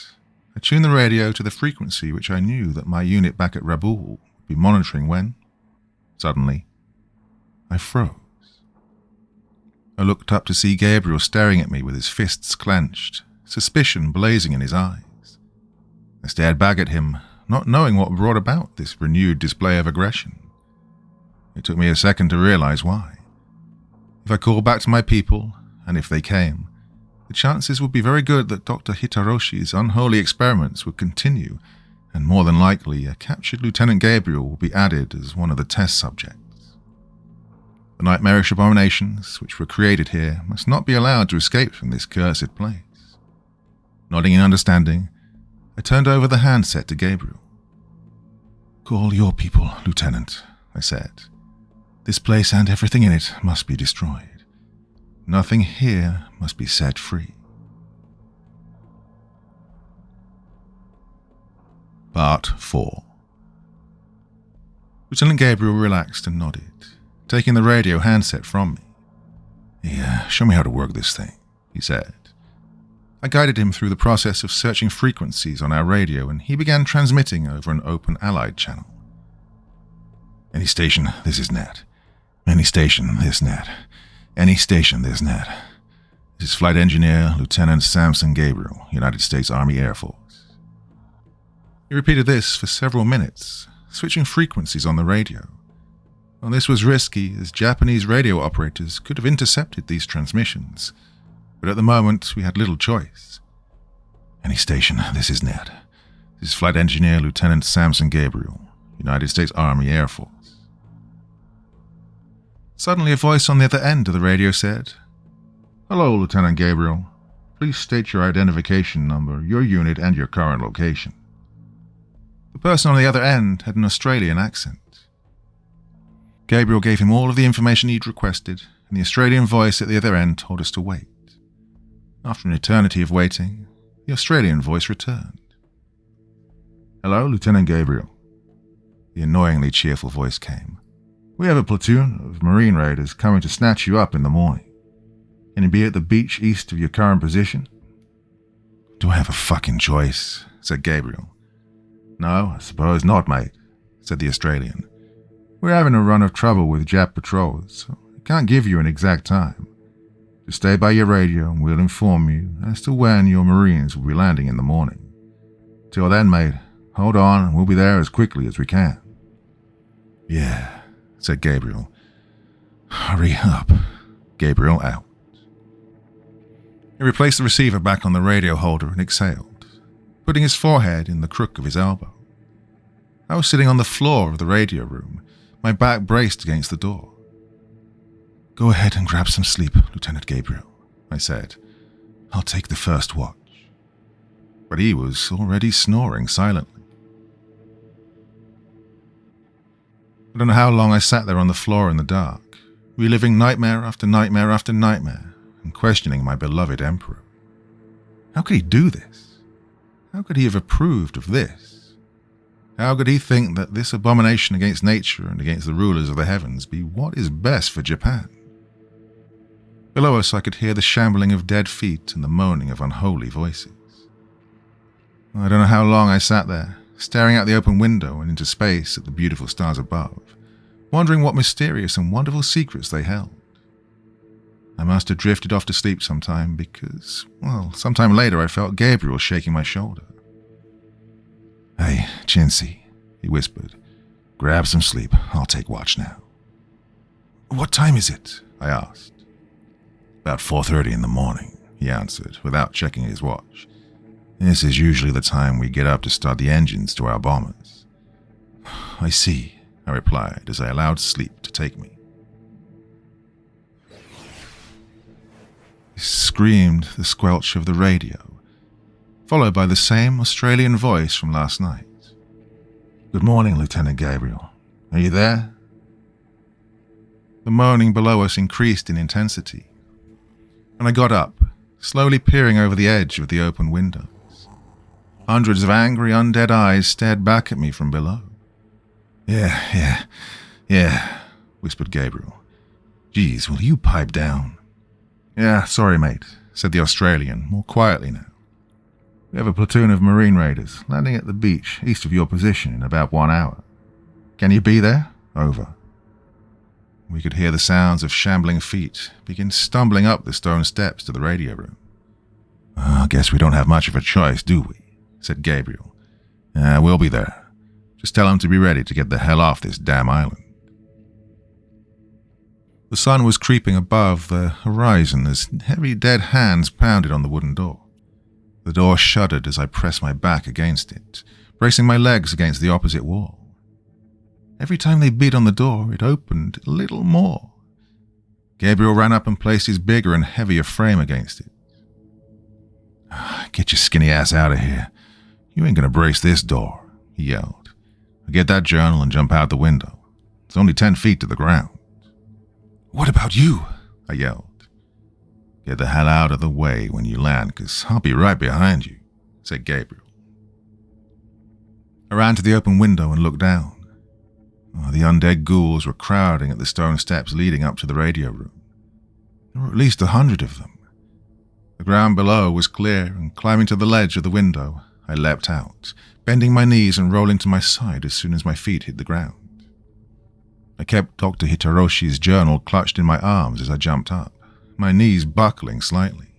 I tuned the radio to the frequency which I knew that my unit back at Raboul would be monitoring when, suddenly, I froze. I looked up to see Gabriel staring at me with his fists clenched, suspicion blazing in his eyes. I stared back at him, not knowing what brought about this renewed display of aggression. It took me a second to realize why. If I called back to my people, and if they came, the chances would be very good that Dr. Hitaroshi's unholy experiments would continue, and more than likely a captured Lieutenant Gabriel would be added as one of the test subjects. The nightmarish abominations which were created here must not be allowed to escape from this cursed place. Nodding in understanding, I turned over the handset to Gabriel. "Call your people, Lieutenant," I said. "This place and everything in it must be destroyed. Nothing here must be set free." Part 4. Lieutenant Gabriel relaxed and nodded, taking the radio handset from me. "Yeah, show me how to work this thing," he said. I guided him through the process of searching frequencies on our radio, and he began transmitting over an open Allied channel. "Any station, this is net. Any station, this net. Any station, this net. This is Flight Engineer Lieutenant Samson Gabriel, United States Army Air Force." He repeated this for several minutes, switching frequencies on the radio. Well, this was risky, as Japanese radio operators could have intercepted these transmissions, but at the moment we had little choice. "Any station, this is net. This is Flight Engineer Lieutenant Samson Gabriel, United States Army Air Force." Suddenly a voice on the other end of the radio said, "Hello, Lieutenant Gabriel. Please state your identification number, your unit, and your current location. The person on the other end had an Australian accent. Gabriel gave him all of the information he'd requested, and the Australian voice at the other end told us to wait. After an eternity of waiting, the Australian voice returned. "Hello, Lieutenant Gabriel." The annoyingly cheerful voice came. "We have a platoon of Marine Raiders coming to snatch you up in the morning. Can you be at the beach east of your current position?" "Do I have a fucking choice?" said Gabriel. "No, I suppose not, mate," said the Australian. "We're having a run of trouble with Jap patrols, so I can't give you an exact time. Just stay by your radio and we'll inform you as to when your Marines will be landing in the morning. Till then, mate, hold on and we'll be there as quickly as we can." "Yeah," said Gabriel. "Hurry up." Gabriel out. He replaced the receiver back on the radio holder and exhaled, putting his forehead in the crook of his elbow. I was sitting on the floor of the radio room, my back braced against the door. "Go ahead and grab some sleep, Lieutenant Gabriel," I said. "I'll take the first watch." But he was already snoring silently. I don't know how long I sat there on the floor in the dark, reliving nightmare after nightmare after nightmare, and questioning my beloved Emperor. How could he do this? How could he have approved of this? How could he think that this abomination against nature and against the rulers of the heavens be what is best for Japan? Below us I could hear the shambling of dead feet and the moaning of unholy voices. I don't know how long I sat there, staring out the open window and into space at the beautiful stars above, wondering what mysterious and wonderful secrets they held. I must have drifted off to sleep sometime because, sometime later I felt Gabriel shaking my shoulder. "Hey, Chintzy," he whispered. "Grab some sleep. I'll take watch now." "What time is it?" I asked. "About 4:30 in the morning," he answered, without checking his watch. "This is usually the time we get up to start the engines to our bombers." "I see," I replied as I allowed sleep to take me. He screamed the squelch of the radio, followed by the same Australian voice from last night. "Good morning, Lieutenant Gabriel. Are you there?" The moaning below us increased in intensity, and I got up, slowly peering over the edge of the open windows. Hundreds of angry, undead eyes stared back at me from below. Yeah, whispered Gabriel. "Geez, will you pipe down?" "Yeah, sorry, mate," said the Australian, more quietly now. "We have a platoon of Marine Raiders landing at the beach east of your position in about 1 hour. Can you be there? Over." We could hear the sounds of shambling feet begin stumbling up the stone steps to the radio room. "I guess we don't have much of a choice, do we?" said Gabriel. "We'll be there. Just tell them to be ready to get the hell off this damn island." The sun was creeping above the horizon as heavy dead hands pounded on the wooden door. The door shuddered as I pressed my back against it, bracing my legs against the opposite wall. Every time they beat on the door, it opened a little more. Gabriel ran up and placed his bigger and heavier frame against it. "Get your skinny ass out of here. You ain't gonna brace this door," he yelled. "Get that journal and jump out the window. It's only 10 feet to the ground." "What about you?" I yelled. "Get the hell out of the way when you land, 'cause I'll be right behind you," said Gabriel. I ran to the open window and looked down. The undead ghouls were crowding at the stone steps leading up to the radio room. There were at least 100 of them. The ground below was clear, and climbing to the ledge of the window, I leapt out, bending my knees and rolling to my side as soon as my feet hit the ground. I kept Dr. Hitaroshi's journal clutched in my arms as I jumped up, my knees buckling slightly.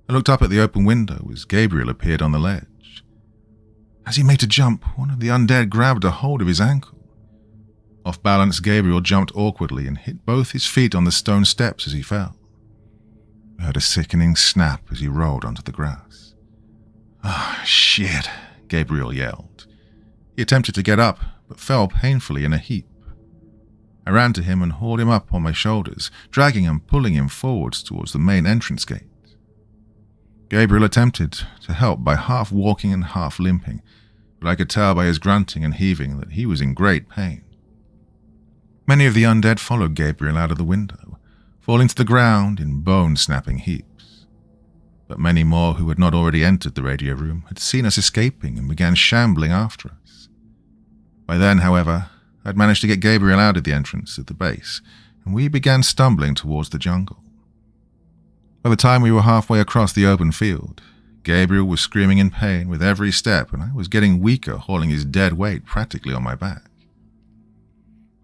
I looked up at the open window as Gabriel appeared on the ledge. As he made to jump, one of the undead grabbed a hold of his ankle. Off balance, Gabriel jumped awkwardly and hit both his feet on the stone steps as he fell. I heard a sickening snap as he rolled onto the grass. "Ah, shit," Gabriel yelled. He attempted to get up, but fell painfully in a heap. I ran to him and hauled him up on my shoulders, dragging and pulling him forwards towards the main entrance gate. Gabriel attempted to help by half walking and half limping, but I could tell by his grunting and heaving that he was in great pain. Many of the undead followed Gabriel out of the window, falling to the ground in bone-snapping heaps. But many more who had not already entered the radio room had seen us escaping and began shambling after us. By then, however, I'd managed to get Gabriel out of the entrance at the base, and we began stumbling towards the jungle. By the time we were halfway across the open field, Gabriel was screaming in pain with every step, and I was getting weaker, hauling his dead weight practically on my back.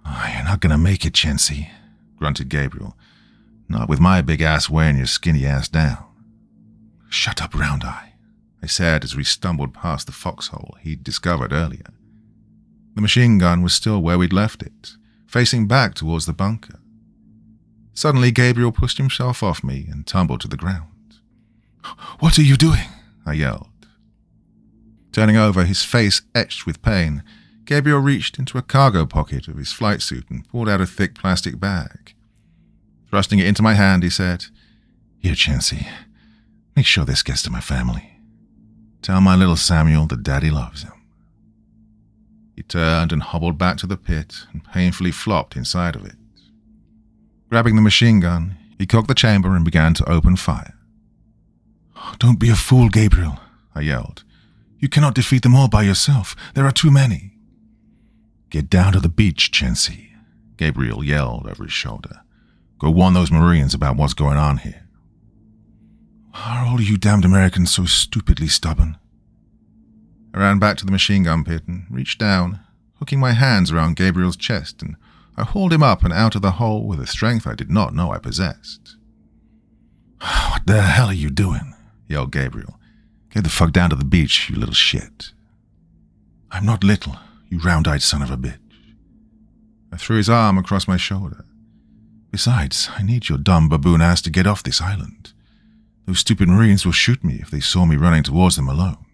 "Oh, you're not going to make it, Chency," grunted Gabriel. "Not with my big ass weighing your skinny ass down." "Shut up, Round Eye," I said as we stumbled past the foxhole he'd discovered earlier. The machine gun was still where we'd left it, facing back towards the bunker. Suddenly, Gabriel pushed himself off me and tumbled to the ground. "What are you doing?" I yelled. Turning over, his face etched with pain, Gabriel reached into a cargo pocket of his flight suit and pulled out a thick plastic bag. Thrusting it into my hand, he said, "Here, Chency, make sure this gets to my family. Tell my little Samuel that Daddy loves him." He turned and hobbled back to the pit and painfully flopped inside of it. Grabbing the machine gun, he cocked the chamber and began to open fire. "Don't be a fool, Gabriel," I yelled. "You cannot defeat them all by yourself. There are too many." "Get down to the beach, Chency," Gabriel yelled over his shoulder. "Go warn those Marines about what's going on here." "Are all you damned Americans so stupidly stubborn?" I ran back to the machine gun pit and reached down, hooking my hands around Gabriel's chest, and I hauled him up and out of the hole with a strength I did not know I possessed. "What the hell are you doing?" yelled Gabriel. "Get the fuck down to the beach, you little shit." "I'm not little, you round-eyed son of a bitch." I threw his arm across my shoulder. "Besides, I need your dumb baboon ass to get off this island. Those stupid Marines will shoot me if they saw me running towards them alone."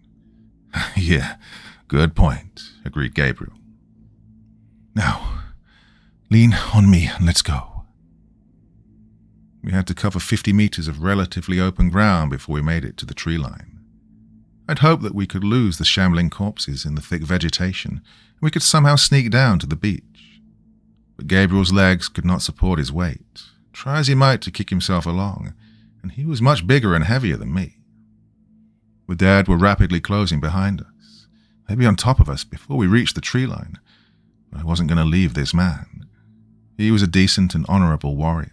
"Yeah, good point," agreed Gabriel. "Now, lean on me and let's go." We had to cover 50 meters of relatively open ground before we made it to the tree line. I'd hoped that we could lose the shambling corpses in the thick vegetation, and we could somehow sneak down to the beach. But Gabriel's legs could not support his weight, try as he might to kick himself along, and he was much bigger and heavier than me. The dead were rapidly closing behind us. They'd be on top of us before we reached the tree line, but I wasn't going to leave this man. He was a decent and honorable warrior.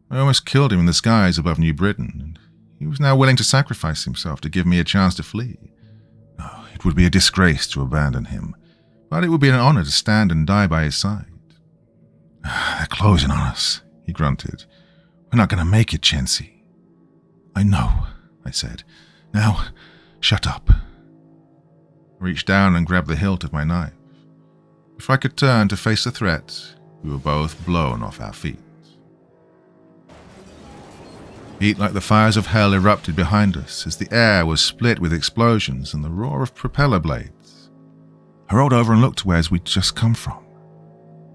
I almost killed him in the skies above New Britain, and he was now willing to sacrifice himself to give me a chance to flee. Oh, it would be a disgrace to abandon him, but it would be an honor to stand and die by his side. "They're closing on us," he grunted. "We're not going to make it, Chency." "I know," I said. "Now, shut up." I reached down and grabbed the hilt of my knife. Before I could turn to face the threat, we were both blown off our feet. Heat like the fires of hell erupted behind us as the air was split with explosions and the roar of propeller blades. I rolled over and looked to where we'd just come from.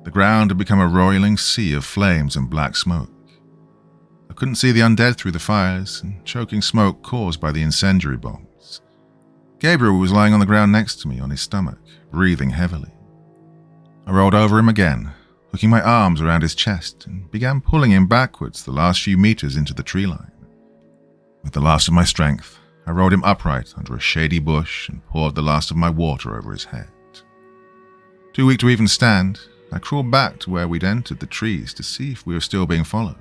The ground had become a roiling sea of flames and black smoke. I couldn't see the undead through the fires and choking smoke caused by the incendiary bombs. Gabriel was lying on the ground next to me on his stomach, breathing heavily. I rolled over him again, hooking my arms around his chest, and began pulling him backwards the last few meters into the tree line. With the last of my strength, I rolled him upright under a shady bush and poured the last of my water over his head. Too weak to even stand, I crawled back to where we'd entered the trees to see if we were still being followed.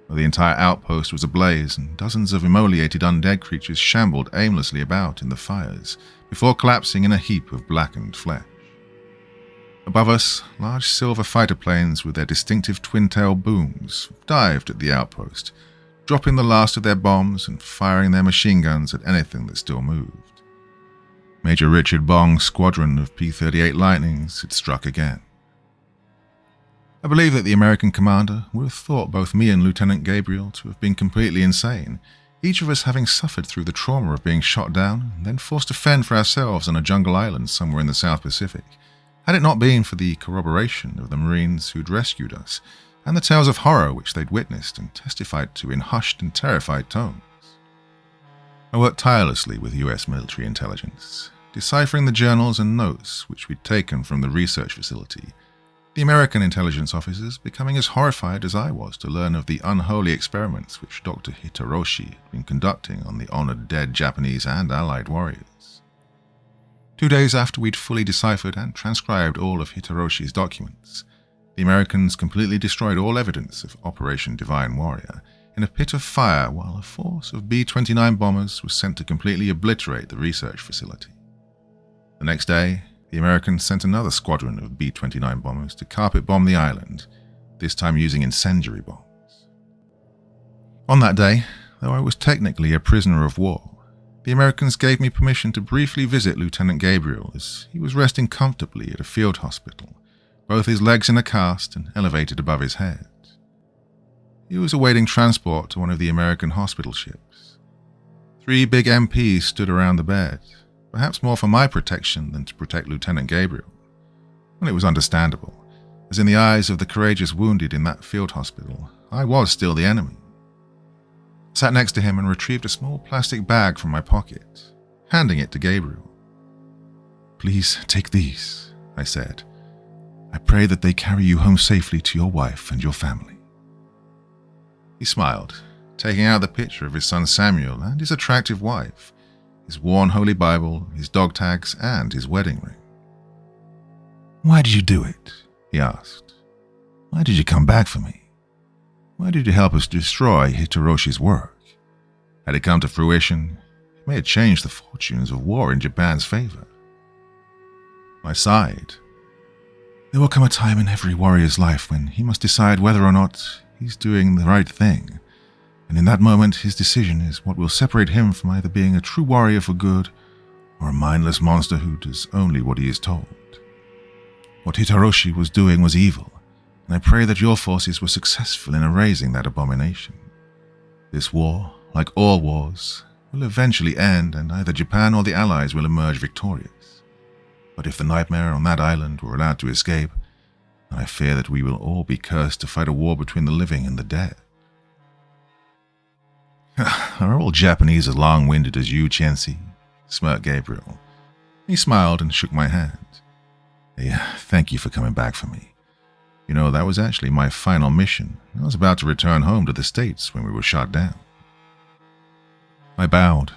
The entire outpost was ablaze, and dozens of immolated undead creatures shambled aimlessly about in the fires before collapsing in a heap of blackened flesh. Above us, large silver fighter planes with their distinctive twin-tail booms dived at the outpost, dropping the last of their bombs and firing their machine guns at anything that still moved. Major Richard Bong's squadron of P-38 Lightnings had struck again. I believe that the American commander would have thought both me and Lieutenant Gabriel to have been completely insane, each of us having suffered through the trauma of being shot down and then forced to fend for ourselves on a jungle island somewhere in the South Pacific, had it not been for the corroboration of the Marines who'd rescued us and the tales of horror which they'd witnessed and testified to in hushed and terrified tones. I worked tirelessly with US military intelligence, deciphering the journals and notes which we'd taken from the research facility, the American intelligence officers becoming as horrified as I was to learn of the unholy experiments which Dr. Hitoroshi had been conducting on the honored dead Japanese and Allied warriors. 2 days after we'd fully deciphered and transcribed all of Hitoroshi's documents, the Americans completely destroyed all evidence of Operation Divine Warrior in a pit of fire while a force of B-29 bombers was sent to completely obliterate the research facility. The next day, the Americans sent another squadron of B-29 bombers to carpet bomb the island, this time using incendiary bombs. On that day, though I was technically a prisoner of war, the Americans gave me permission to briefly visit Lieutenant Gabriel as he was resting comfortably at a field hospital, both his legs in a cast and elevated above his head. He was awaiting transport to one of the American hospital ships. 3 big MPs stood around the bed, perhaps more for my protection than to protect Lieutenant Gabriel. Well, it was understandable, as in the eyes of the courageous wounded in that field hospital, I was still the enemy. I sat next to him and retrieved a small plastic bag from my pocket, handing it to Gabriel. "Please take these," I said. "I pray that they carry you home safely to your wife and your family." He smiled, taking out the picture of his son Samuel and his attractive wife, his worn Holy Bible, his dog tags, and his wedding ring. "Why did you do it?" he asked. "Why did you come back for me? Why did you help us destroy Hitoroshi's work? Had it come to fruition, it may have changed the fortunes of war in Japan's favor." I sighed. There will come a time in every warrior's life when he must decide whether or not he's doing the right thing, and in that moment his decision is what will separate him from either being a true warrior for good or a mindless monster who does only what he is told. What Hitoroshi was doing was evil, and I pray that your forces were successful in erasing that abomination. This war, like all wars, will eventually end, and either Japan or the Allies will emerge victorious. But if the nightmare on that island were allowed to escape, I fear that we will all be cursed to fight a war between the living and the dead. "Are all Japanese as long-winded as you, Chensi?" smirked Gabriel. He smiled and shook my hand. "Hey, thank you for coming back for me. You know, that was actually my final mission. I was about to return home to the States when we were shot down." I bowed,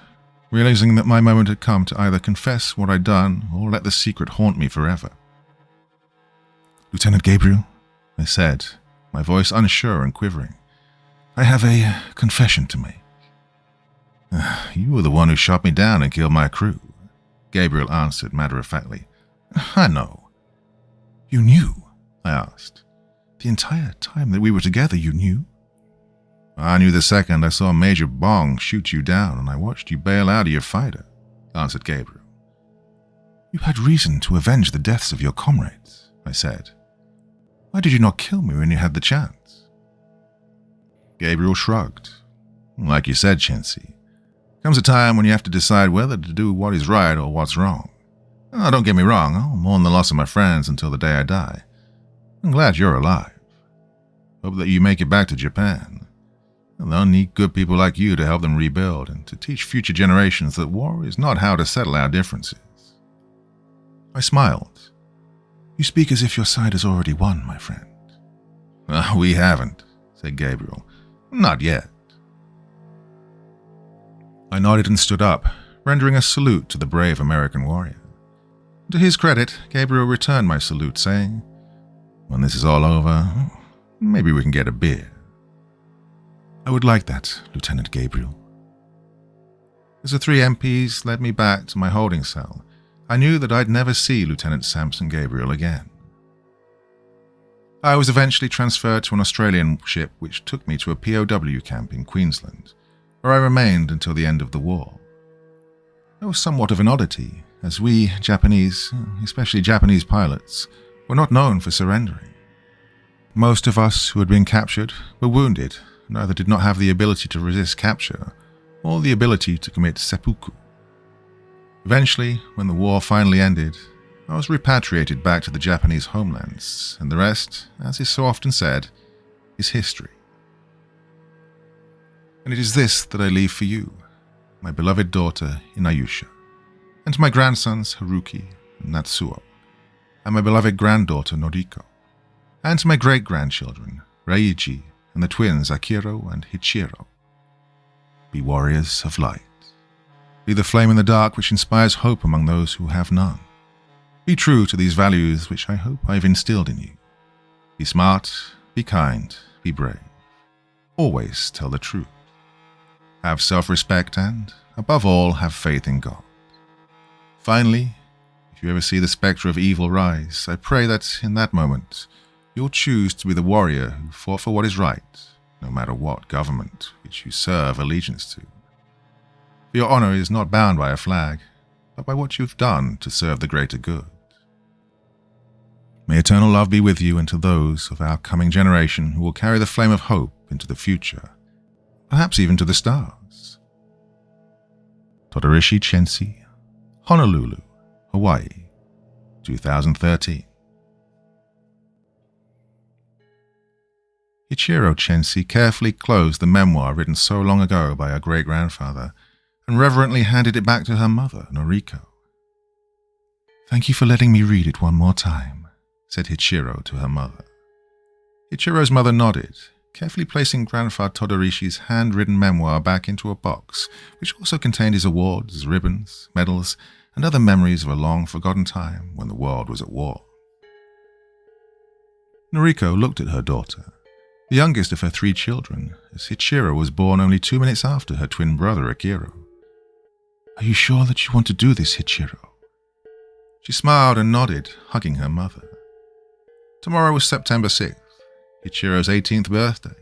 realizing that my moment had come to either confess what I'd done or let the secret haunt me forever. "Lieutenant Gabriel," I said, my voice unsure and quivering, "I have a confession to make." "You were the one who shot me down and killed my crew," Gabriel answered matter-of-factly. "I know." "You knew?" I asked. "The entire time that we were together, you knew?" "I knew the second I saw Major Bong shoot you down, and I watched you bail out of your fighter," answered Gabriel. "You had reason to avenge the deaths of your comrades," I said. "Why did you not kill me when you had the chance?" Gabriel shrugged. "Like you said, Chensi, comes a time when you have to decide whether to do what is right or what's wrong. Oh, don't get me wrong, I'll mourn the loss of my friends until the day I die. I'm glad you're alive. Hope that you make it back to Japan. They'll need good people like you to help them rebuild and to teach future generations that war is not how to settle our differences." I smiled. "You speak as if your side has already won, my friend." "We haven't," said Gabriel. "Not yet." I nodded and stood up, rendering a salute to the brave American warrior. To his credit, Gabriel returned my salute, saying, "When this is all over, maybe we can get a beer." "I would like that, Lieutenant Gabriel." As the 3 MPs led me back to my holding cell, I knew that I'd never see Lieutenant Samson Gabriel again. I was eventually transferred to an Australian ship which took me to a POW camp in Queensland, where I remained until the end of the war. It was somewhat of an oddity, as we, Japanese, especially Japanese pilots, were not known for surrendering. Most of us who had been captured were wounded and either did not have the ability to resist capture or the ability to commit seppuku. Eventually, when the war finally ended, I was repatriated back to the Japanese homelands, and the rest, as is so often said, is history. And it is this that I leave for you, my beloved daughter Inayusha, and to my grandsons Haruki and Natsuo, and my beloved granddaughter Noriko, and to my great-grandchildren Reiji and the twins Akiro and Hichiro. Be warriors of light. Be the flame in the dark which inspires hope among those who have none. Be true to these values which I hope I have instilled in you. Be smart, be kind, be brave. Always tell the truth. Have self-respect and, above all, have faith in God. Finally, if you ever see the spectre of evil rise, I pray that, in that moment, you'll choose to be the warrior who fought for what is right, no matter what government which you serve allegiance to. For your honor is not bound by a flag, but by what you've done to serve the greater good. May eternal love be with you and to those of our coming generation who will carry the flame of hope into the future, perhaps even to the stars. Todorishi Chensi, Honolulu, Hawaii, 2013. Ichiro Chensi carefully closed the memoir written so long ago by her great-grandfather and reverently handed it back to her mother, Noriko. "Thank you for letting me read it one more time," said Hichiro to her mother. Ichiro's mother nodded, carefully placing Grandfather Todorishi's handwritten memoir back into a box, which also contained his awards, ribbons, medals, and other memories of a long-forgotten time when the world was at war. Noriko looked at her daughter, the youngest of her 3 children, as Hichiro was born only 2 minutes after her twin brother Akiro. "Are you sure that you want to do this, Hichiro?" She smiled and nodded, hugging her mother. Tomorrow was September 6th, Hichiro's 18th birthday.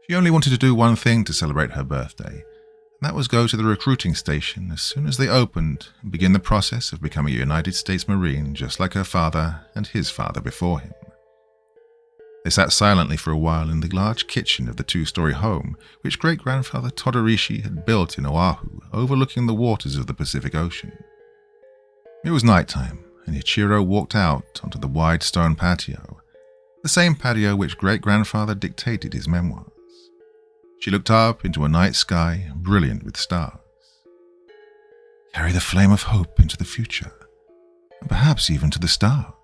She only wanted to do one thing to celebrate her birthday, and that was go to the recruiting station as soon as they opened and begin the process of becoming a United States Marine just like her father and his father before him. They sat silently for a while in the large kitchen of the 2-story home which great-grandfather Todorishi had built in Oahu, overlooking the waters of the Pacific Ocean. It was nighttime, and Hichiro walked out onto the wide stone patio, the same patio which great-grandfather dictated his memoirs. She looked up into a night sky brilliant with stars. Carry the flame of hope into the future, and perhaps even to the stars,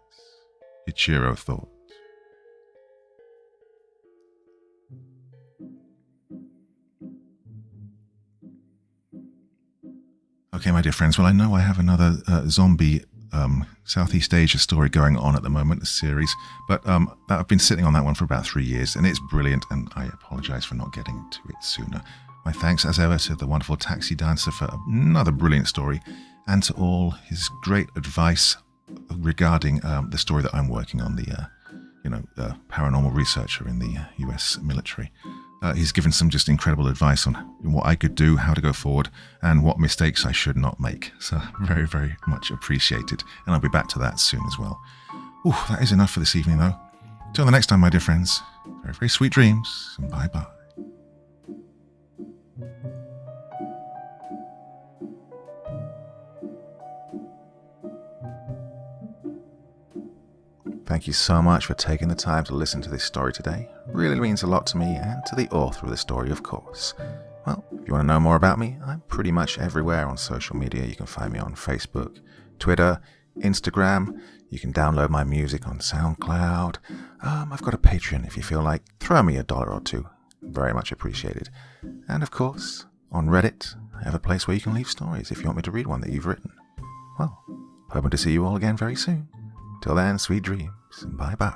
Hichiro thought. Okay, my dear friends, well, I know I have another zombie Southeast Asia story going on at the moment, a series, but I've been sitting on that one for about 3 years, and it's brilliant, and I apologize for not getting to it sooner. My thanks, as ever, to the wonderful Taxi Dancer for another brilliant story, and to all his great advice regarding the story that I'm working on, the paranormal researcher in the US military. He's given some just incredible advice on what I could do, how to go forward, and what mistakes I should not make. So very, very much appreciated. And I'll be back to that soon as well. That is enough for this evening, though. Till the next time, my dear friends, very, very sweet dreams, and bye-bye. Thank you so much for taking the time to listen to this story today. It really means a lot to me and to the author of the story, of course. Well, if you want to know more about me, I'm pretty much everywhere on social media. You can find me on Facebook, Twitter, Instagram. You can download my music on SoundCloud. I've got a Patreon if you feel like. Throw me $1 or $2. Very much appreciated. And of course, on Reddit, I have a place where you can leave stories if you want me to read one that you've written. Well, hoping to see you all again very soon. Till then, sweet dreams, and bye-bye.